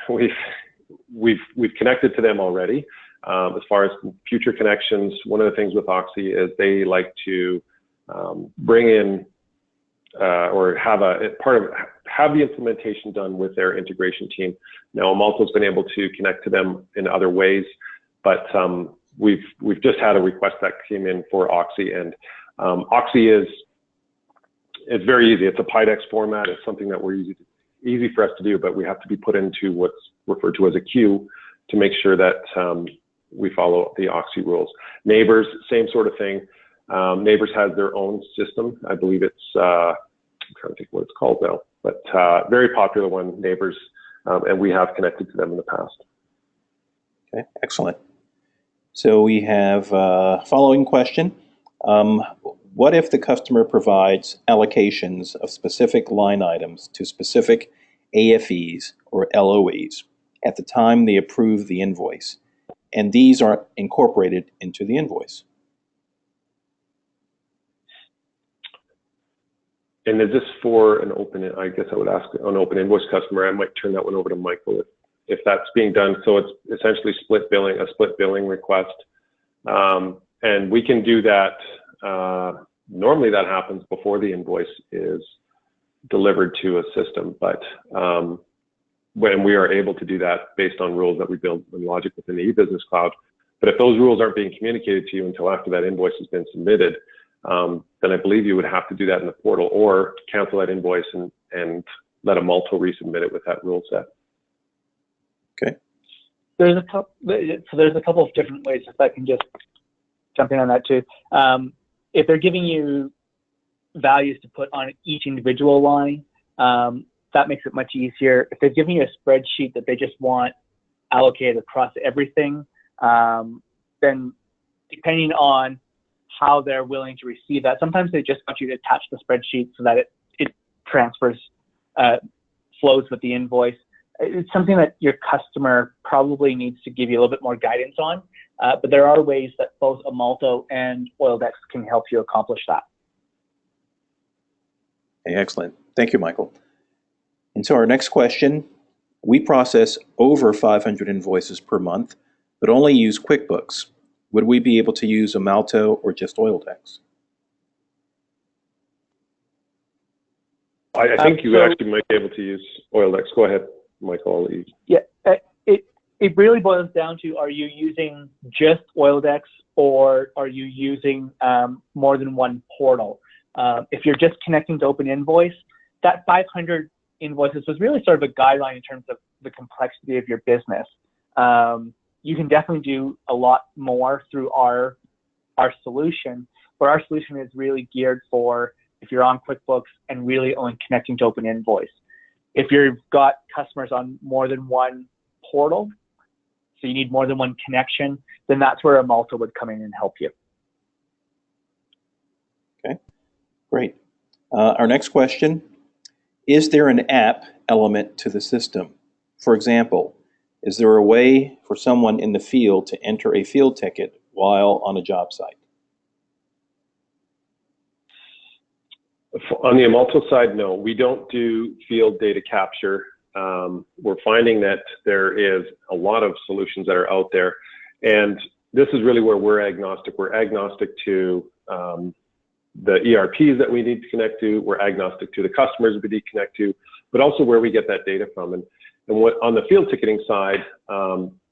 we've connected to them already. As far as future connections, one of the things with Oxy is they like to bring in or have the implementation done with their integration team. Now, Amalto's been able to connect to them in other ways, but we've just had a request that came in for Oxy, and Oxy it's very easy. It's a PyDex format. It's something that we're easy for us to do, but we have to be put into what's referred to as a queue to make sure that we follow the Oxy rules. Neighbors, same sort of thing. Neighbors has their own system. I believe it's, I'm trying to think what it's called now, but very popular one, Neighbors, and we have connected to them in the past. Okay, excellent. So we have a following question. What if the customer provides allocations of specific line items to specific AFEs or LOEs at the time they approve the invoice, and these aren't incorporated into the invoice? And is this for an open, I guess I would ask an open invoice customer, I might turn that one over to Michael if that's being done. So it's essentially split billing request. And we can do that. Normally that happens before the invoice is delivered to a system, but when we are able to do that based on rules that we build in logic within the e-business cloud. But if those rules aren't being communicated to you until after that invoice has been submitted, then I believe you would have to do that in the portal or cancel that invoice and let Amalto resubmit it with that rule set. Okay. There's a couple of different ways, if I can just jump in on that too. If they're giving you values to put on each individual line, that makes it much easier. If they're giving you a spreadsheet that they just want allocated across everything, then depending on how they're willing to receive that, sometimes they just want you to attach the spreadsheet so that it transfers, flows with the invoice. It's something that your customer probably needs to give you a little bit more guidance on, but there are ways that both Amalto and Oildex can help you accomplish that. Okay, excellent. Thank you, Michael. And so our next question, we process over 500 invoices per month, but only use QuickBooks. Would we be able to use Amalto or just Oildex? I think you actually might be able to use Oildex. Go ahead, Michael. Yeah, it really boils down to, are you using just Oildex or are you using more than one portal? If you're just connecting to Open Invoice, that 500 invoices was really sort of a guideline in terms of the complexity of your business. You can definitely do a lot more through our solution, but our solution is really geared for if you're on QuickBooks and really only connecting to Open Invoice. If you've got customers on more than one portal, so you need more than one connection, then that's where Amalto would come in and help you. Okay, great. Our next question, is there an app element to the system? For example, is there a way for someone in the field to enter a field ticket while on a job site? On the Amalto side, no, we don't do field data capture. We're finding that there is a lot of solutions that are out there, and this is really where we're agnostic. We're agnostic to the ERPs that we need to connect to. We're agnostic to the customers we need to connect to, but also where we get that data from. And what on the field ticketing side,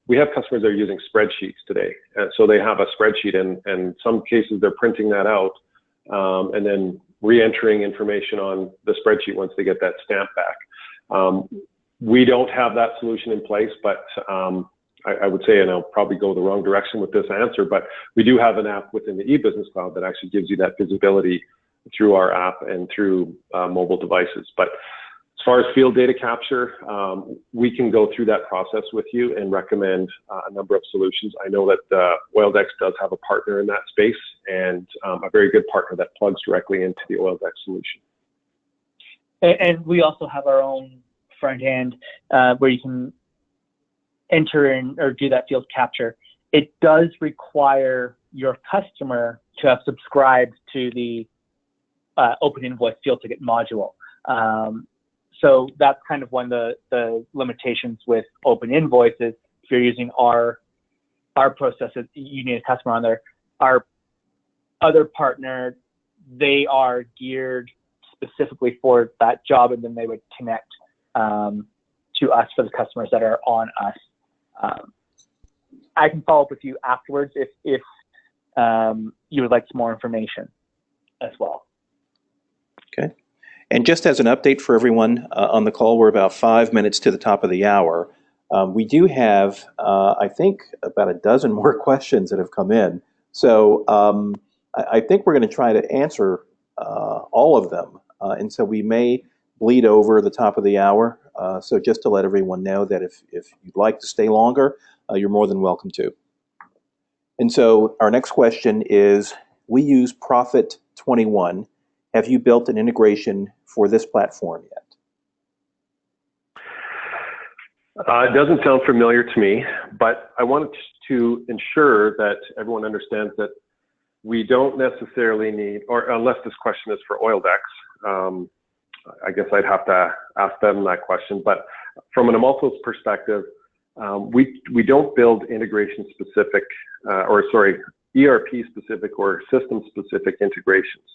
we have customers that are using spreadsheets today. So they have a spreadsheet, and in some cases they're printing that out and then re-entering information on the spreadsheet once they get that stamp back. We don't have that solution in place, but I would say, and I'll probably go the wrong direction with this answer, but we do have an app within the e-business cloud that actually gives you that visibility through our app and through mobile devices. But as far as field data capture, we can go through that process with you and recommend a number of solutions. I know that Oildex does have a partner in that space, and a very good partner that plugs directly into the Oildex solution. And we also have our own front end where you can enter in or do that field capture. It does require your customer to have subscribed to the Open Invoice field ticket module. So that's kind of one of the limitations with Open Invoices. If you're using our processes, you need a customer on there. Our other partner, they are geared specifically for that job, and then they would connect to us for the customers that are on us. I can follow up with you afterwards if you would like some more information as well. Okay. And just as an update for everyone on the call, we're about 5 minutes to the top of the hour. We do have, I think, about a dozen more questions that have come in. So I think we're going to try to answer all of them. And so we may bleed over the top of the hour. So just to let everyone know that if you'd like to stay longer, you're more than welcome to. And so our next question is, we use Profit 21. Have you built an integration for this platform yet? It doesn't sound familiar to me, but I wanted to ensure that everyone understands that we don't necessarily need, or unless this question is for Oildex, I guess I'd have to ask them that question. But from an Amalto's perspective, we don't build integration specific, ERP specific or system specific integrations.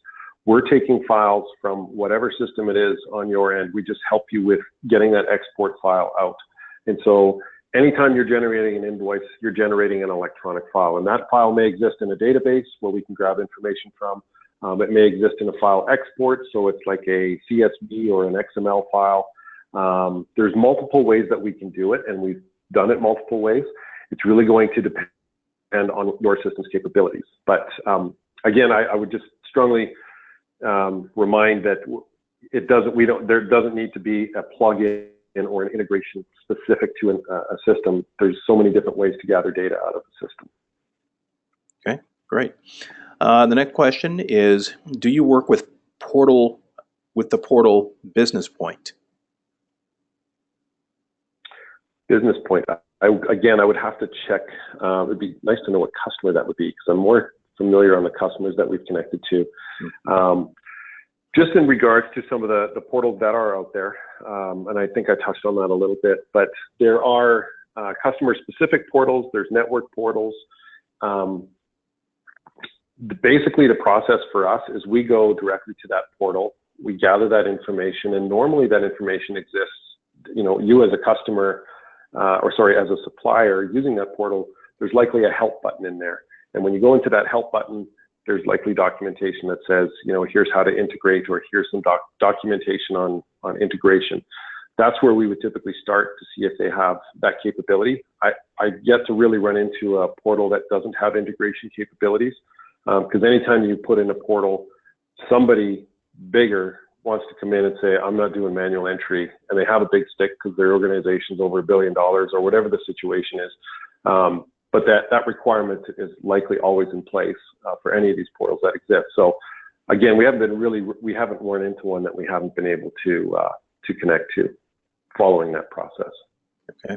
We're taking files from whatever system it is on your end. We just help you with getting that export file out. And so anytime you're generating an invoice, you're generating an electronic file, and that file may exist in a database where we can grab information from. It may exist in a file export, so it's like a CSV or an XML file. There's multiple ways that we can do it, and we've done it multiple ways. It's really going to depend on your system's capabilities. But again, I would just strongly remind that there doesn't need to be a plugin or an integration specific to a system. There's so many different ways to gather data out of the system. Okay, great. The next question is, do you work with the portal Business Point? Business Point. I would have to check. It'd be nice to know what customer that would be, because I'm more familiar on the customers that we've connected to. Just in regards to some of the portals that are out there, and I think I touched on that a little bit, but there are customer-specific portals, there's network portals. Basically, the process for us is we go directly to that portal, we gather that information, and normally that information exists. You as a customer, as a supplier using that portal, there's likely a help button in there. And when you go into that help button, there's likely documentation that says, here's how to integrate, or here's some documentation on integration. That's where we would typically start to see if they have that capability. I've yet to really run into a portal that doesn't have integration capabilities, because anytime you put in a portal, somebody bigger wants to come in and say, I'm not doing manual entry, and they have a big stick because their organization's over $1 billion or whatever the situation is. But that requirement is likely always in place for any of these portals that exist. So again, we haven't run into one that we haven't been able to connect to following that process. Okay.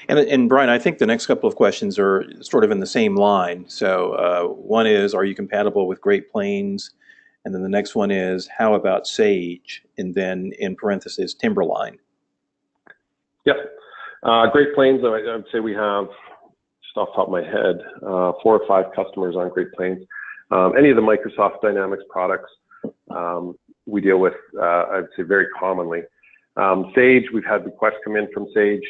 And Bryan, I think the next couple of questions are sort of in the same line. So one is, are you compatible with Great Plains? And then the next one is, how about Sage? And then in parentheses, Timberline. Yep. Great Plains, I would say we have, just off the top of my head, 4 or 5 customers on Great Plains. Any of the Microsoft Dynamics products we deal with, I'd say very commonly. Sage, we've had requests come in from Sage.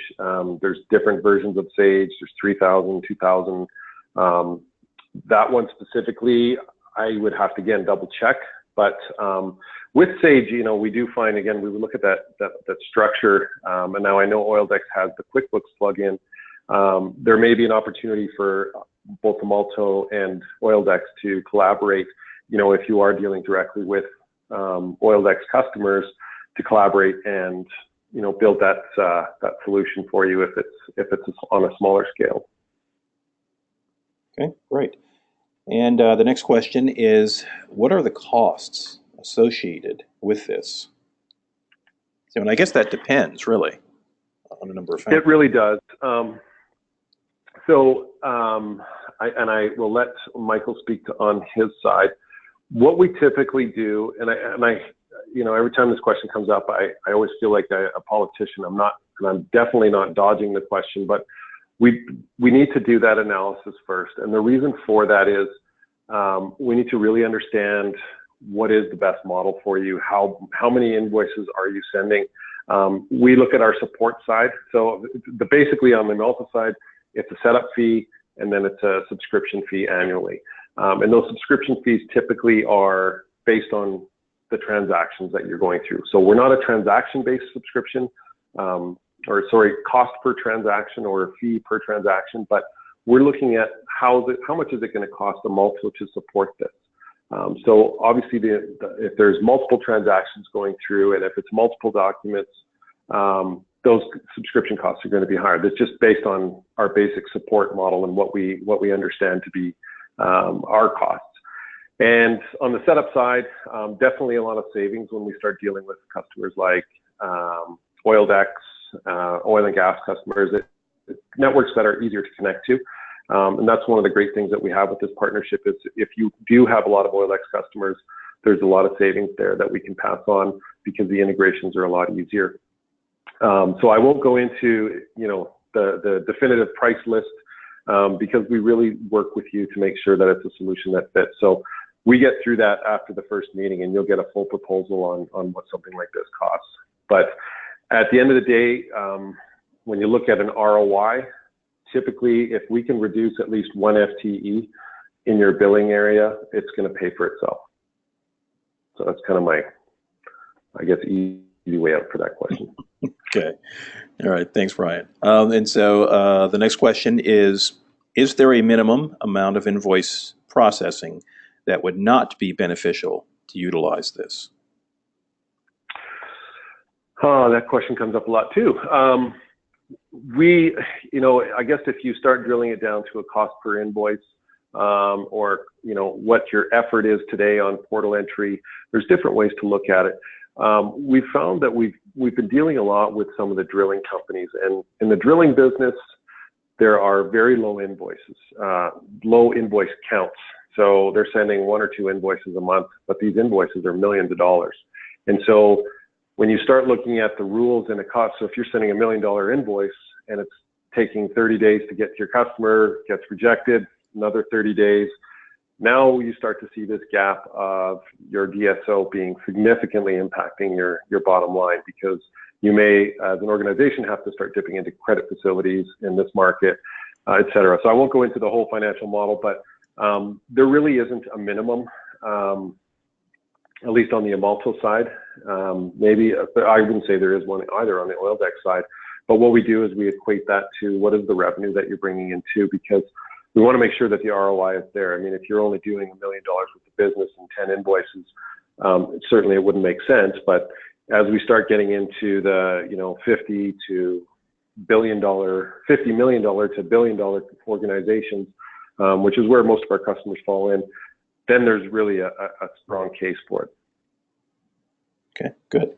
There's different versions of Sage. There's 3,000, 2,000. That one specifically, I would have to, again, double check. But with Sage, we do find, again, we would look at that structure. And now I know Oildex has the QuickBooks plugin. There may be an opportunity for both Amalto and Oildex to collaborate, if you are dealing directly with Oildex customers, to collaborate and build that solution for you if it's on a smaller scale. Okay, great. And the next question is, what are the costs associated with this? So, and I guess that depends really on a number of factors. It really does. I will let Michael speak on his side. What we typically do, and I every time this question comes up, I always feel like a politician. I'm definitely not dodging the question, but we need to do that analysis first. And the reason for that is we need to really understand what is the best model for you. How many invoices are you sending? We look at our support side. So basically on the Amalto side, it's a setup fee, and then it's a subscription fee annually. And those subscription fees typically are based on the transactions that you're going through. So we're not a transaction-based subscription, cost per transaction or fee per transaction, but we're looking at how much is it going to cost Amalto to support this. So obviously, if there's multiple transactions going through, and if it's multiple documents, those subscription costs are going to be higher. That's just based on our basic support model and what we understand to be our costs. And on the setup side, definitely a lot of savings when we start dealing with customers like Oildex, oil and gas customers, networks that are easier to connect to. And that's one of the great things that we have with this partnership is if you do have a lot of Oildex customers, there's a lot of savings there that we can pass on because the integrations are a lot easier. So I won't go into, the definitive price list because we really work with you to make sure that it's a solution that fits. So we get through that after the first meeting, and you'll get a full proposal on what something like this costs. But at the end of the day, when you look at an ROI, typically if we can reduce at least 1 FTE in your billing area, it's going to pay for itself. So that's kind of my, I guess, easy way out for that question. Okay. All right. Thanks, Bryan. And so the next question is there a minimum amount of invoice processing that would not be beneficial to utilize this? That question comes up a lot too. I guess if you start drilling it down to a cost per invoice, or what your effort is today on portal entry, there's different ways to look at it. We've found that we've been dealing a lot with some of the drilling companies, and in the drilling business, there are very low invoices, low invoice counts. So they're sending 1 or 2 invoices a month, but these invoices are millions of dollars. And so when you start looking at the rules and the cost, so if you're sending $1 million invoice and it's taking 30 days to get to your customer, gets rejected, another 30 days, now you start to see this gap of your DSO being significantly impacting your bottom line, because you may, as an organization, have to start dipping into credit facilities in this market, et cetera. So I won't go into the whole financial model, but there really isn't a minimum, at least on the Amalto side. Maybe, but I wouldn't say there is one either on the Oildex side. But what we do is we equate that to what is the revenue that you're bringing in too, because we want to make sure that the ROI is there. I mean, if you're only doing $1 million with the business and 10 invoices, certainly it wouldn't make sense. But as we start getting into the, $50 million to $1 billion organizations, which is where most of our customers fall in, then there's really a strong case for it. Okay, good.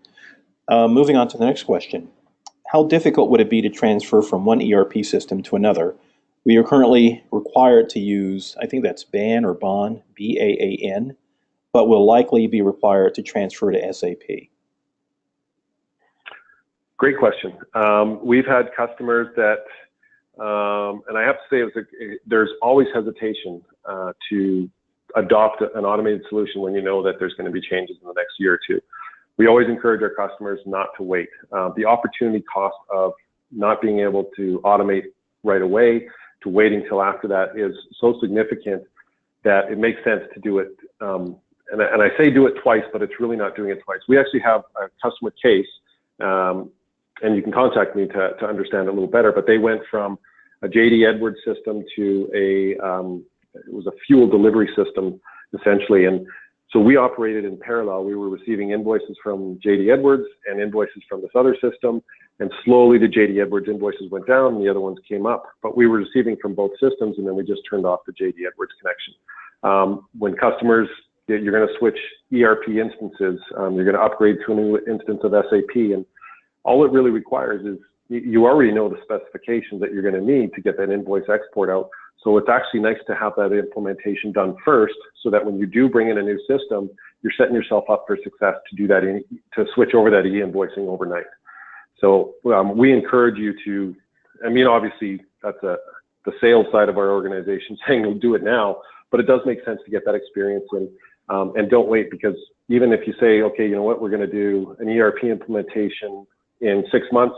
Moving on to the next question. How difficult would it be to transfer from one ERP system to another? We are currently required to use, I think that's BAN or BON, B-A-A-N, but will likely be required to transfer to SAP. Great question. We've had customers that, and I have to say, there's always hesitation to adopt an automated solution when you know that there's going to be changes in the next year or two. We always encourage our customers not to wait. The opportunity cost of not being able to automate right away to waiting till after that is so significant that it makes sense to do it. And I say do it twice, but it's really not doing it twice. We actually have a customer case, and you can contact me to understand it a little better, but they went from a JD Edwards system to it was a fuel delivery system, essentially. And so we operated in parallel. We were receiving invoices from JD Edwards and invoices from this other system. And slowly the JD Edwards invoices went down and the other ones came up. But we were receiving from both systems, and then we just turned off the JD Edwards connection. When customers, you're going to switch ERP instances, you're going to upgrade to a new instance of SAP. And all it really requires is you already know the specifications that you're going to need to get that invoice export out. So it's actually nice to have that implementation done first, so that when you do bring in a new system, you're setting yourself up for success to do that, to switch over that e-invoicing overnight. So we encourage you to, I mean, obviously that's the sales side of our organization saying we'll do it now, but it does make sense to get that experience in, and don't wait, because even if you say, okay, you know what, we're going to do an ERP implementation in 6 months,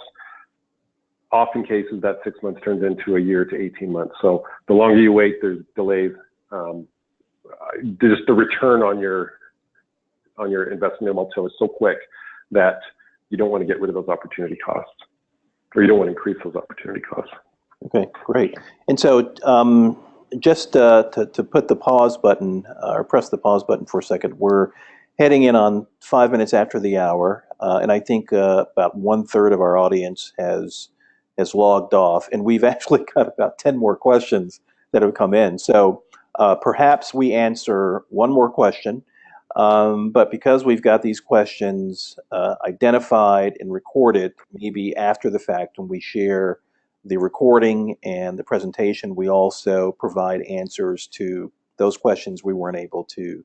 often cases that 6 months turns into a year to 18 months. So the longer you wait, there's delays. Just the return on your investment in Amalto is so quick that you don't want to get rid of those opportunity costs, or you don't want to increase those opportunity costs. Okay, great. And so just to put the pause button, or press the pause button for a second, we're heading in on 5 minutes after the hour, and I think about 1/3 of our audience has logged off, and we've actually got about 10 more questions that have come in. So perhaps we answer one more question, but because we've got these questions identified and recorded, maybe after the fact when we share the recording and the presentation, we also provide answers to those questions we weren't able to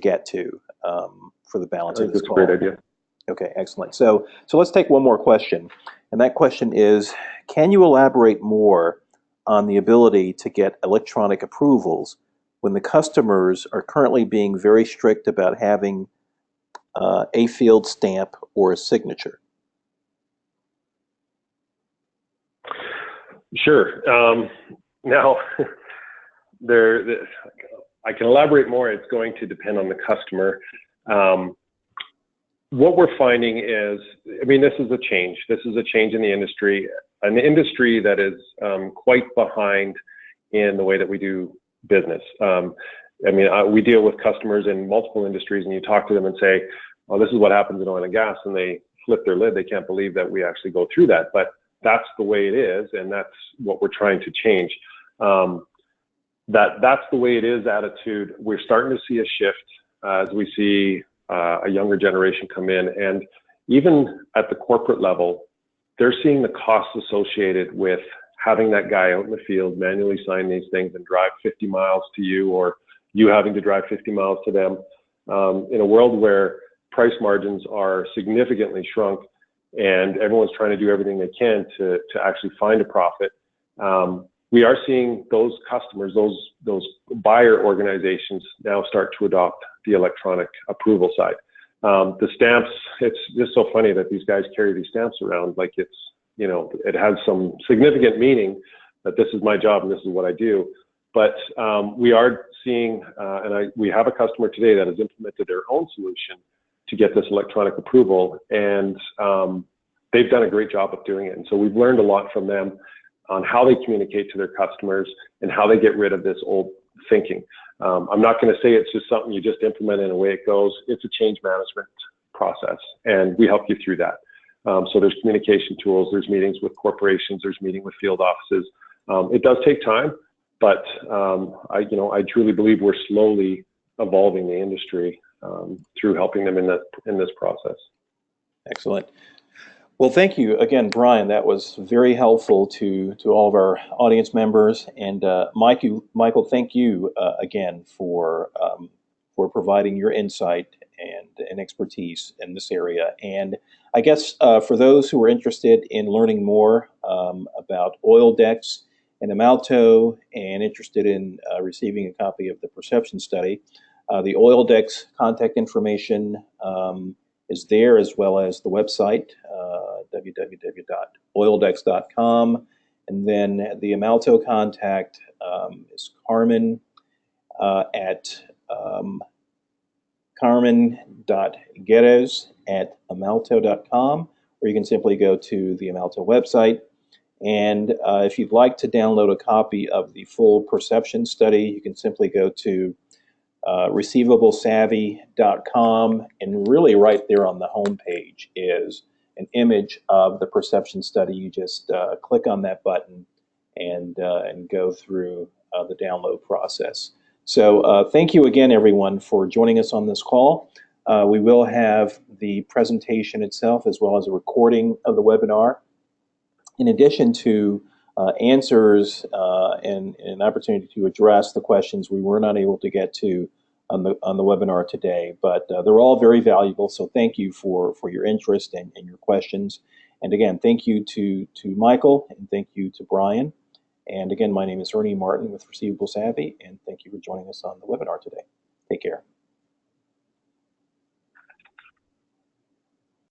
get to. for the balance I of think this that's call. a great idea. Okay, excellent. So let's take one more question. And that question is, can you elaborate more on the ability to get electronic approvals when the customers are currently being very strict about having a field stamp or a signature? Sure. Now, I can elaborate more. It's going to depend on the customer. What we're finding is, I mean, this is a change. This is a change in the industry, an industry that is quite behind in the way that we do business. I mean, we deal with customers in multiple industries, and you talk to them and say, "Oh, this is what happens in oil and gas," and they flip their lid. They can't believe that we actually go through that, but that's the way it is, and that's what we're trying to change. That's the way it is attitude. We're starting to see a shift as we see a younger generation come in, and even at the corporate level, they're seeing the costs associated with having that guy out in the field manually sign these things and drive 50 miles to you, or you having to drive 50 miles to them. In a world where price margins are significantly shrunk and everyone's trying to do everything they can to actually find a profit, we are seeing those customers, those buyer organizations now start to adopt the electronic approval side. The stamps, it's just so funny that these guys carry these stamps around like it's, you know, it has some significant meaning that this is my job and this is what I do. But we are seeing, we have a customer today that has implemented their own solution to get this electronic approval, and they've done a great job of doing it. And so we've learned a lot from them on how they communicate to their customers and how they get rid of this old thinking. I'm not going to say it's just something you just implement and away it goes. It's a change management process, and we help you through that. So there's communication tools, there's meetings with corporations, there's meeting with field offices. It does take time, but I truly believe we're slowly evolving the industry through helping them in this process. Excellent. Well, thank you again, Bryan. That was very helpful to all of our audience members. And Michael, thank you again for providing your insight and expertise in this area. And I guess for those who are interested in learning more about Oildex and Amalto and interested in receiving a copy of the perception study, the Oildex contact information is there, as well as the website, www.oildex.com. And then the Amalto contact is Carmen at carmen.guerres@amalto.com, or you can simply go to the Amalto website. And if you'd like to download a copy of the full perception study, you can simply go to receivable-savvy.com, and really right there on the home page is an image of the perception study. You just click on that button and go through the download process. So thank you again, everyone, for joining us on this call. We will have the presentation itself as well as a recording of the webinar, in addition to answers and an opportunity to address the questions we were not able to get to on the webinar today. But they're all very valuable, so thank you for your interest and your questions. And again, thank you to Michael, and thank you to Bryan. And again, my name is Ernie Martin with Receivable Savvy, and thank you for joining us on the webinar today. Take care.